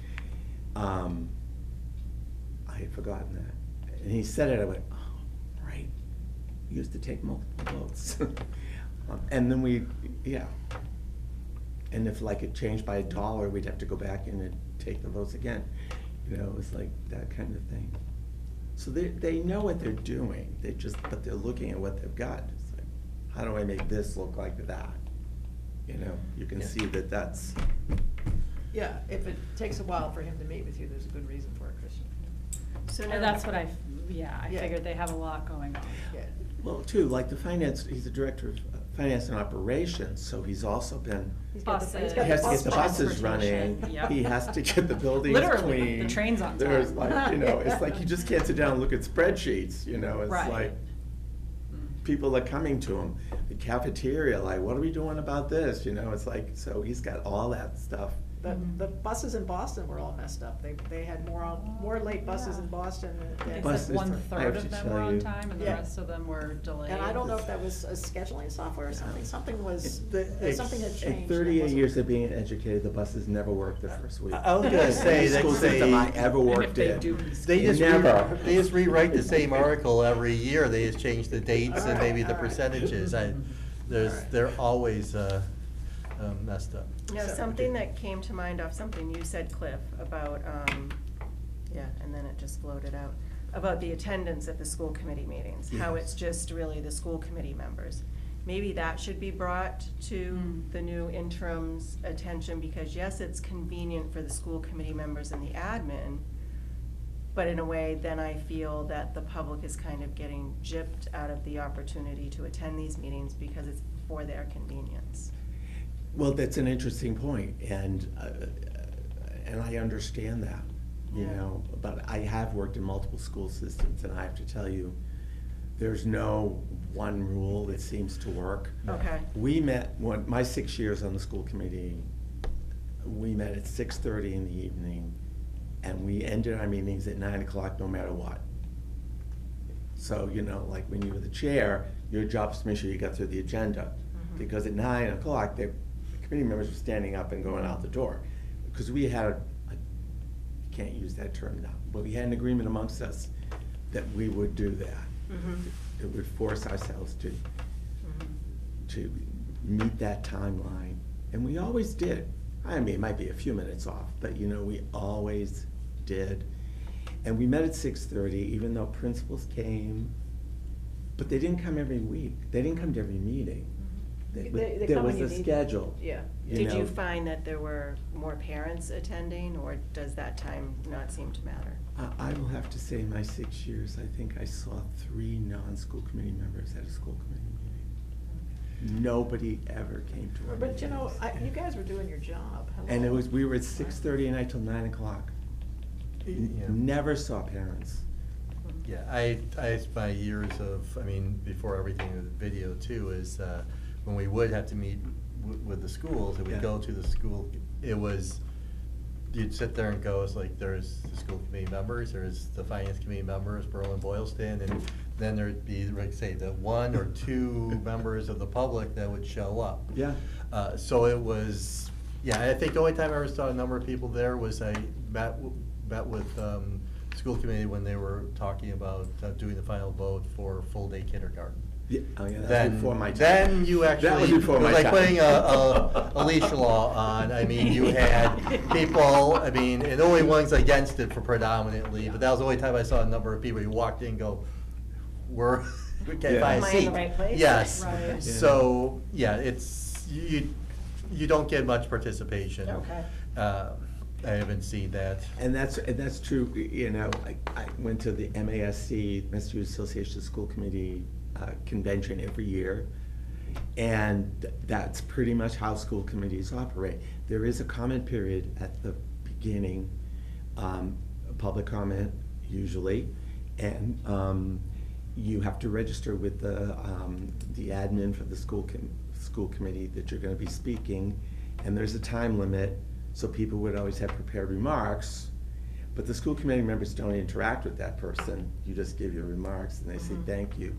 I had forgotten that. And he said it, I went, oh, right, we used to take multiple votes. And then and if like it changed by $1, we'd have to go back in and take the votes again. It was like that kind of thing. So they know what they're doing, but they're looking at what they've got. It's like, how do I make this look like that? you know, you can Yeah. see that that's, Yeah, if it takes a while for him to meet with you, there's a good reason for it, Christian. So now. And that's what I Yeah. figured they have a lot going on. Yeah. well, too, like the finance, he's the director of finance and operations, so he's also been, He's got the- he's Buses. he got has to the get the bus buses running, transportation, yep. he has to get the buildings Literally, clean. the train's on time. There's like, you know, it's like you just can't sit down and look at spreadsheets, you know, it's Right. like, Mm. people are coming to him. The cafeteria, like, what are we doing about this, you know, it's like, so he's got all that stuff. The buses in Boston were all messed up. They had more late buses in Boston I than. think Buses, it's like I 1/3 have of to them tell were on you. time and the Yeah. rest of them were delayed. And I don't know if that was a scheduling software or something, something was, something had changed. In that 38 wasn't- years of being educated, the buses never worked the first week. I was gonna say, Any that school system I ever And if worked they in. do, They just, Never. they just rewrite the same article every year, they just change the dates and maybe the All right. percentages, All right. they're always, messed up. Now, So- something that came to mind off something you said, Cliff, about, yeah, and then it just floated out, about the attendance at the school committee meetings, how Yes. it's just really the school committee members. Maybe that should be brought to Mm. the new interim's attention, because yes, it's convenient for the school committee members and the admin, but in a way, then I feel that the public is kind of getting gypped out of the opportunity to attend these meetings because it's for their convenience. Well, that's an interesting point, and I understand that, you Yeah. know, but I have worked in multiple school systems, and I have to tell you, there's no one rule that seems to work. Okay. We met, my 6 years on the school committee, we met at 6:30 in the evening, and we ended our meetings at 9 o'clock no matter what. So, you know, like when you were the chair, your job was to make sure you got through the agenda. Mhm. Because at 9 o'clock, the committee members were standing up and going out the door. Because we had, you can't use that term now, but we had an agreement amongst us that we would do that. Mhm. It would force ourselves Mhm. to meet that timeline, and we always did. I mean, it might be a few minutes off, but you know, we always did. And we met at 6:30, even though principals came, but they didn't come every week. They didn't come to every meeting. They There come was when a you need them. schedule. Yeah. Did know. you find that there were more parents attending, or does that time not seem to matter? I will have to say, in my 6 years, I think I saw 3 non-school committee members at a school committee meeting. Nobody ever came to our But you know, meetings. you guys were doing your job. And it Hello. was, we were at 6:30 at night till 9 o'clock. Yeah. Never saw parents. Yeah, I my years of, I mean, before everything with video too, is when we would have to meet with the schools, and we'd Yeah. go to the school, it was, you'd sit there and go, it's like, there's the school committee members, there's the finance committee members, Berlin Boylston, and then there'd be, like, say, the 1 or 2 members of the public that would show up. Yeah. So it was, yeah, I think the only time I ever saw a number of people there was I met with school committee when they were talking about doing the final vote for full-day kindergarten. Yeah, oh yeah, that Then, was before my time. then you That was actually, it before was my like time. putting a leash law on, I mean, you had people, I mean, and the only ones against it for predominantly, but that was the only time I saw a number of people, you walked in and go, we can't Yeah. buy a Am I in the seat. right place? Yes, Right. Yeah. so, yeah, it's, you don't get much participation. Okay. I haven't seen that. And that's true, you know, I went to the MASC, Massachusetts Association of School Committee convention every year, and that's pretty much how school committees operate. There is a comment period at the beginning, public comment usually, and you have to register with the admin for the school committee that you're gonna be speaking, and there's a time limit, so people would always have prepared remarks, but the school committee members don't interact with that person. You just give your remarks and they say, Mhm. thank you.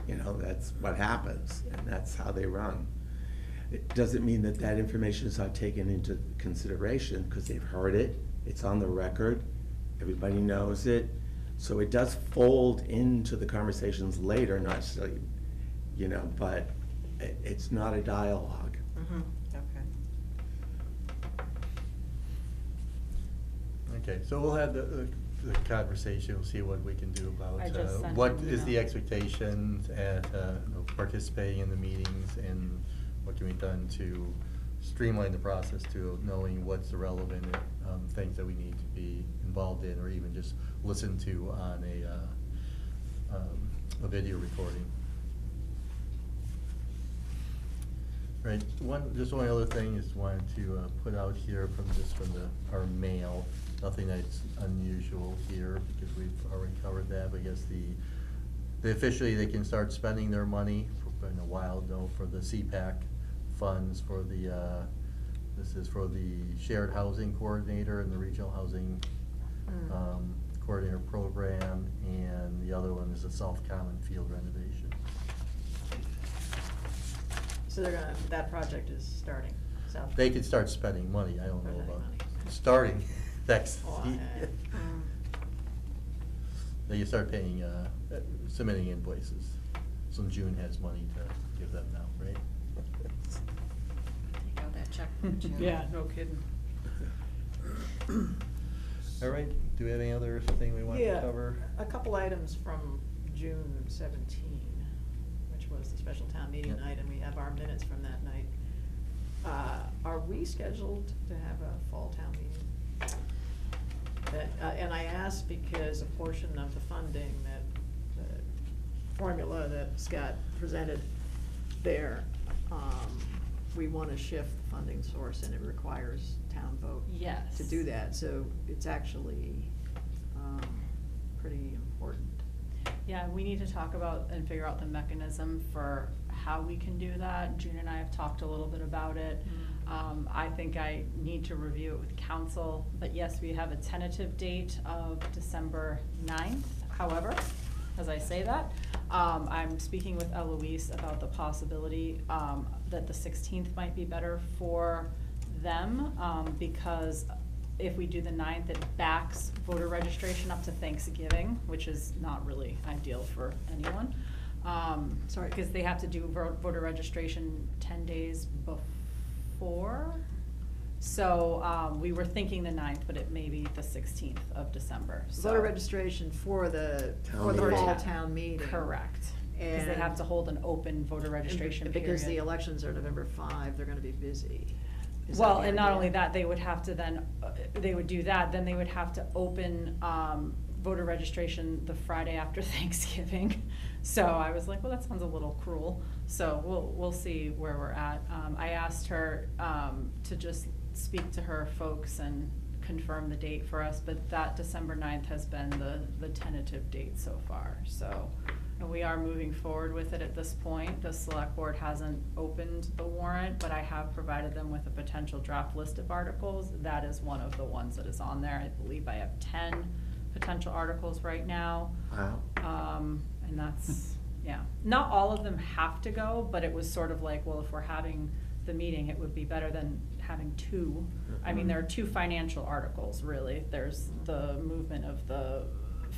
You know, that's what happens, and that's how they run. It doesn't mean that that information is not taken into consideration, because they've heard it, it's on the record, everybody knows it. So it does fold into the conversations later, not necessarily, you know, but it's not a dialogue. Mhm. Okay. Okay, so we'll have the conversation, we'll see what we can do about, I just sent what an is the email. expectations at, participating in the meetings, and what can be done to streamline the process to knowing what's the relevant, things that we need to be involved in, or even just listen to on a video recording. Right, just one other thing is wanted to put out here from our mail, nothing that's unusual here, because we've already covered that, but I guess they officially, they can start spending their money, in a while though, for the CPAC funds for this is for the shared housing coordinator and the regional housing coordinator program, and the other one is a South Common field renovation. So they're gonna, that project is starting, so. They could start spending money, I don't know Spending about money. starting next. Oh, yeah. They can start paying, submitting invoices. So June has money to give them now, right? Take out that check from June. Yeah, no kidding. All right, do we have any other thing we want to Yeah, cover? a couple items from June 17, which was the special town meeting Yeah. night, and we have our minutes from that night. Are we scheduled to have a fall town meeting? And I ask because a portion of the funding that, the formula that Scott presented there, we wanna shift the funding source, and it requires town vote Yes. to do that, so it's actually, pretty important. Yeah, we need to talk about and figure out the mechanism for how we can do that. June and I have talked a little bit about it. I think I need to review it with council, but yes, we have a tentative date of December 9th. However, as I say that, I'm speaking with Eloise about the possibility, that the 16th might be better for them, because if we do the 9th, it backs voter registration up to Thanksgiving, which is not really ideal for anyone. Sorry. Because they have to do voter registration 10 days before. So, we were thinking the 9th, but it may be the 16th of December, so. Voter registration for the Town fall meeting. town meeting. Correct. Because they have to hold an open voter registration period. Because the elections are November 5, they're gonna be busy. Is that Well, the and not idea? only that, they would have to then, they would do that, then they would have to open, voter registration the Friday after Thanksgiving. So I was like, well, that sounds a little cruel, so we'll see where we're at. I asked her, to just speak to her folks and confirm the date for us, but that December 9th has been the tentative date so far, so. And we are moving forward with it at this point. The select board hasn't opened the warrant, but I have provided them with a potential draft list of articles. That is one of the ones that is on there. I believe I have 10 potential articles right now. Wow. And that's, yeah. Not all of them have to go, but it was sort of like, well, if we're having the meeting, it would be better than having two. I mean, there are two financial articles, really. There's the movement of the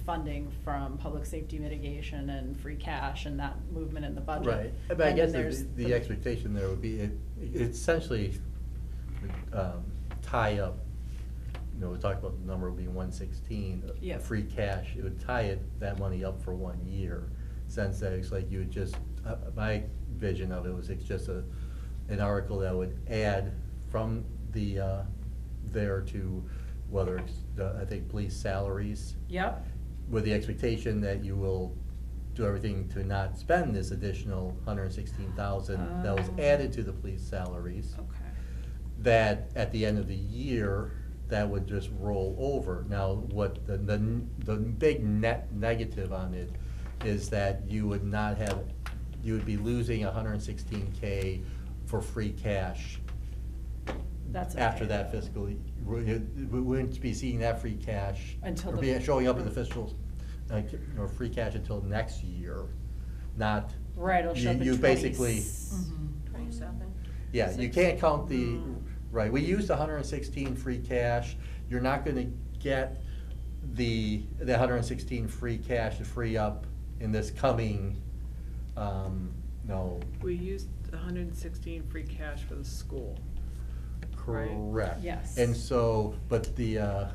funding from public safety mitigation and free cash and that movement in the budget. Right, but I And guess then there's the expectation there would be, it essentially tie up, you know, we talked about the number being 116. Yeah. Free cash, it would tie that money up for 1 year, sense that it's like you would just, my vision of it was it's just an article that would add from the, there to, whether it's the, I think, police salaries. Yep. With the expectation that you will do everything to not spend this additional $116,000 that was Oh. added to the police salaries. Okay. That at the end of the year, that would just roll over. Now, what the big net negative on it is that you would not have, you would be losing $116K for free cash That's after okay. that fiscal, we wouldn't be seeing that free cash. Until or the- be showing up in the fiscal, or free cash until next year, not. Right, it'll show up in You basically, 27. yeah, you can't count the, right, we used 116 free cash, you're not gonna get the 116 free cash to free up in this coming, no. We used 116 free cash for the school. Right. Correct. Yes. And so, but the,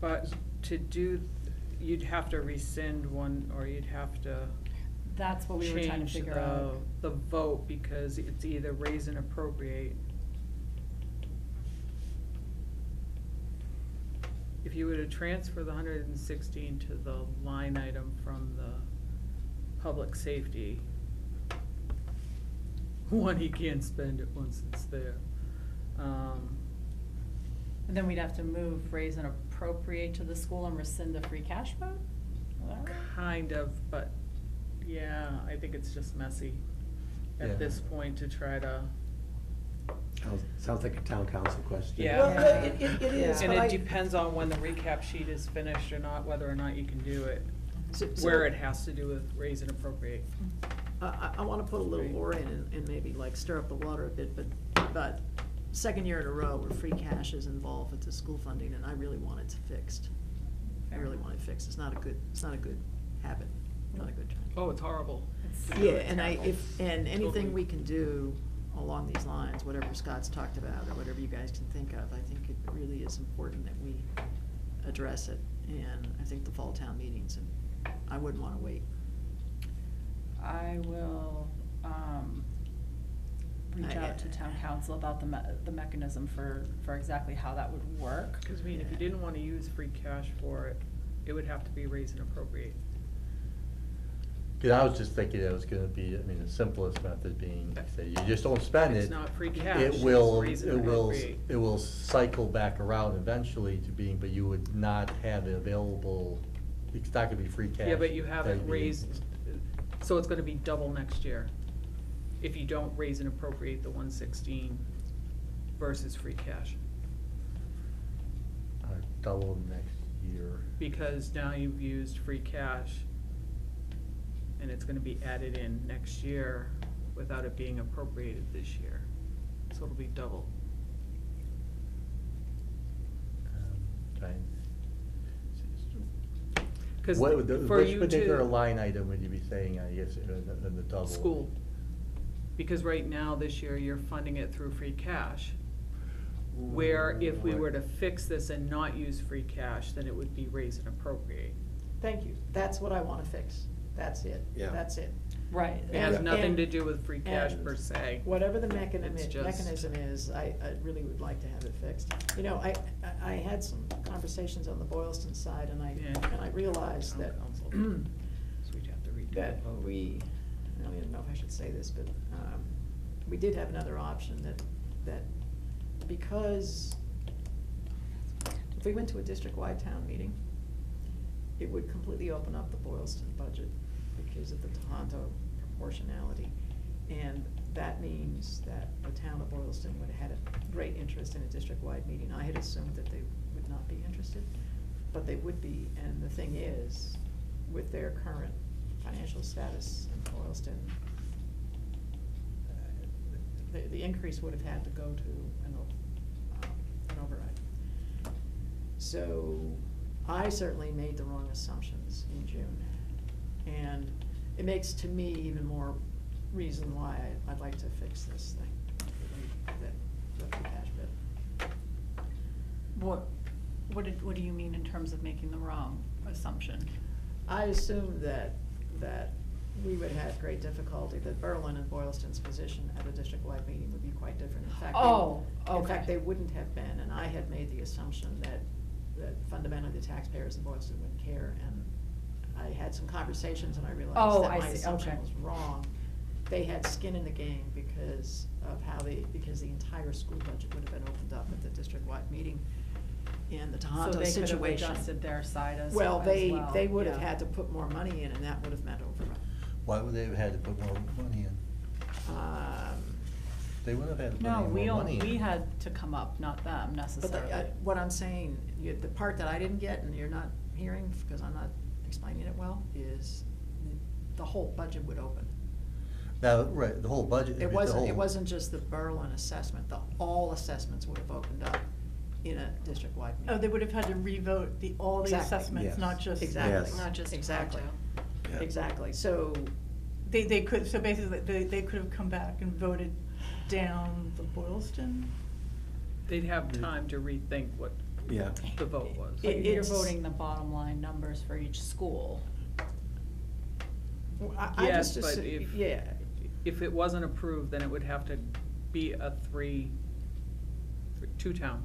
But to do, you'd have to rescind one, or you'd have to, That's what we were trying to change figure out. the vote, because it's either raise and appropriate. If you were to transfer the 116 to the line item from the public safety, one, he can't spend it once it's there. And then we'd have to move, raise and appropriate to the school and rescind the free cash vote? Is that right? Kind of, but yeah, I think it's just messy Yeah. at this point to try to. Sounds like a town council question. Yeah. Well, it is, And but it I. depends on when the recap sheet is finished or not, whether or not you can do it, so- where it has to do with raise and appropriate. I wanna put a little Right. oar in and maybe like stir up the water a bit, but second year in a row where free cash is involved with the school funding, and I really want it fixed. I really want it fixed. It's not a good habit, not a good trend. Oh, it's horrible. Yeah, and anything Totally. we can do along these lines, whatever Scott's talked about, or whatever you guys can think of, I think it really is important that we address it, and I think the fall town meetings, and I wouldn't wanna wait. I will, reach out to town council about the mechanism for exactly how that would work. Cause I mean, if you didn't wanna use free cash for it, it would have to be raise and appropriate. Yeah, I was just thinking it was gonna be, I mean, the simplest method being, say, you just don't spend it. It's not free cash, It it's will, raise and it will, appropriate. it will cycle back around eventually to being, but you would not have it available, it's not gonna be free cash. Yeah, but you That'd haven't be- raised, so it's gonna be double next year. If you don't raise and appropriate the 116 versus free cash. Double next year. Because now you've used free cash and it's gonna be added in next year without it being appropriated this year. So it'll be double. Fine. Cause What, for which you particular to, line item would you be saying, I guess, in the double? school. Because right now, this year, you're funding it through free cash. Where if we were to fix this and not use free cash, then it would be raise and appropriate. Thank you. That's what I wanna fix. That's it. Yeah. That's it. Right. It has And- nothing to do with free cash and per se. Whatever the It's just- mechanism is, I really would like to have it fixed. You know, I had some conversations on the Boylston side, and Yeah. I realized Town that, council. So we'd have to redo that the vote. I don't even know if I should say this, but, we did have another option that because if we went to a district-wide town meeting, it would completely open up the Boylston budget because of the Tohoto proportionality. And that means that the town of Boylston would have had a great interest in a district-wide meeting. I had assumed that they would not be interested, but they would be. And the thing is, with their current financial status in Boylston, the increase would have had to go to an override. So I certainly made the wrong assumptions in June. And it makes to me even more reason why I'd like to fix this thing, the free cash bit. What do you mean in terms of making the wrong assumption? I assumed that we would have great difficulty, that Berlin and Boylston's position at a district-wide meeting would be quite different. In fact, Oh, in fact, okay. they wouldn't have been, and I had made the assumption that fundamentally the taxpayers in Boylston wouldn't care, and I had some conversations and I Oh, realized that I my see, assumption okay. was wrong. They had skin in the game because of because the entire school budget would have been opened up at the district-wide meeting in the So Tohoto they could have situation. adjusted their side as Well, as they well, would have yeah. had to put more money in, and that would have meant override. Why would they have had to put more money in? They wouldn't have had to put No, any more money in. we had to come up, not them But necessarily. what I'm saying, the part that I didn't get, and you're not hearing, because I'm not explaining it well, is the whole budget would open. Now, right, the whole budget. It the whole- wasn't just the Berlin assessment, all assessments would have opened up in a district-wide meeting. Oh, they would have had to revote all the Exactly. assessments, Yes. not just. Exactly. Yes. Not just Exactly. Tohoto. Yeah. Exactly, so, They could, so basically, they could have come back and voted down the Boylston? They'd have time to rethink what Yeah. the vote was. But you're it's- voting the bottom line numbers for each school. I Yes, just but assu- if, yeah. if it wasn't approved, then it would have to be a two-town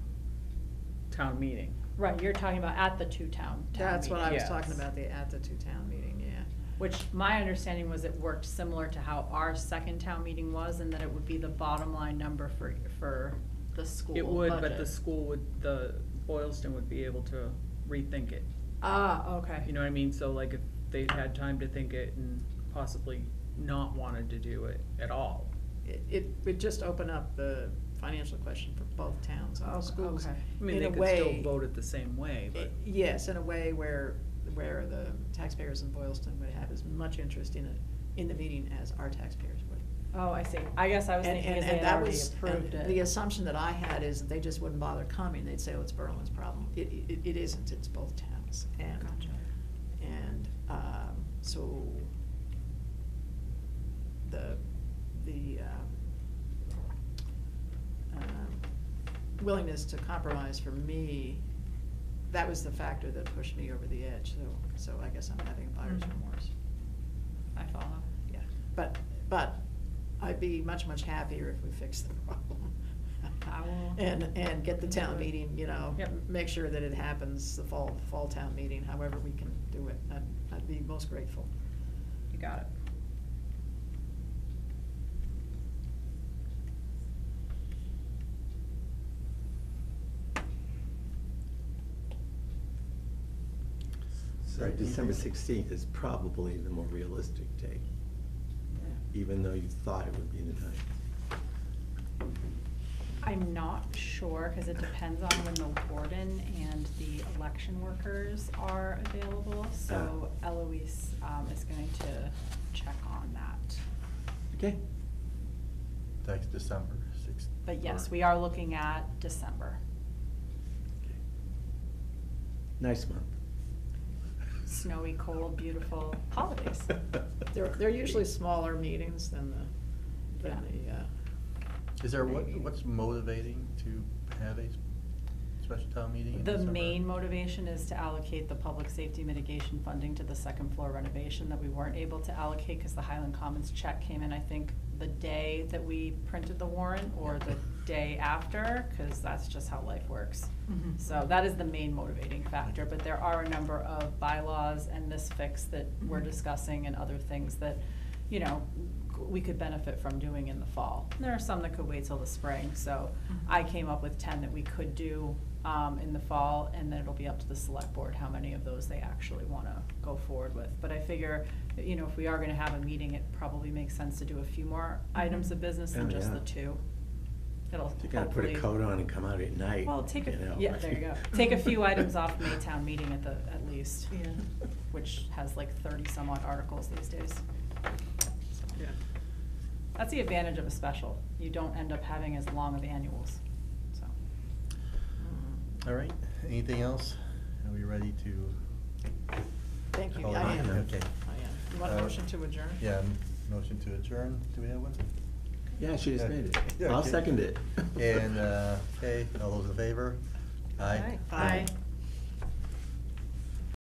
meeting. Right, you're talking about at the two-town That's what I was Yes. talking about, at the two-town meeting, yeah. Which my understanding was it worked similar to how our second town meeting was, and that it would be the bottom line number for the school It would, but the budget. school would, the Boylston would be able to rethink it. Ah, okay. You know what I mean? So like if they'd had time to think it and possibly not wanted to do it at all. It would just open up the financial question for both towns and Oh, the schools. okay. I mean, In they a could still way- vote it the same way, but. Yes, in a way where the taxpayers in Boylston would have as much interest in the meeting as our taxpayers would. Oh, I see. I guess I was thinking because they had that already was- approved and The it. assumption that I had is that they just wouldn't bother coming, they'd say, oh, it's Berlin's problem. It isn't, it's both towns. And, Gotcha. and, so, the willingness to compromise for me, that was the factor that pushed me over the edge, so I guess I'm having buyer's Mhm. remorse. I follow. Yeah, but I'd be much, much happier if we fixed the problem. I will And get the town do it. meeting, you know, Yep. make sure that it happens, the fall town meeting, however we can do it, I'd be most grateful. You got it. So December 16th is probably the more realistic date, even though you thought it would be the 9th. I'm not sure, cause it depends on when the warden and the election workers are available, so Eloise, is going to check on that. Okay. That's December 6th. But yes, we are looking at December. Nice month. Snowy, cold, beautiful holidays. They're usually smaller meetings than the, Is there, what's motivating to have a special town meeting in The December? main motivation is to allocate the public safety mitigation funding to the second floor renovation that we weren't able to allocate because the Highland Commons check came in, I think, the day that we printed the warrant or the day after, because that's just how life works. Mhm. So that is the main motivating factor, but there are a number of bylaws and this fix that we're Mhm. discussing and other things that, you know, we could benefit from doing in the fall. There are some that could wait till the spring, so Mhm. I came up with 10 that we could do in the fall, and then it'll be up to the select board how many of those they actually wanna go forward with. But I figure, you know, if we are gonna have a meeting, it probably makes sense to do a few more items of business than Oh, just the yeah. two. It'll You gotta put a hopefully- coat on and come out at night. Well, take you know. yeah, there you go. Take a few items off Maytown meeting at least. Yeah. Which has like 30 some odd articles these days. Yeah. That's the advantage of a special. You don't end up having as long of annuals, so. All right, anything else? Are we ready to? Thank you, call it I a am. meeting? Okay. I am. You want a motion to adjourn? Yeah, motion to adjourn, do we have one? Yeah, she just Yeah. made it. Yeah, I'll okay. second it. And, okay, all those in favor? Aye. Aye.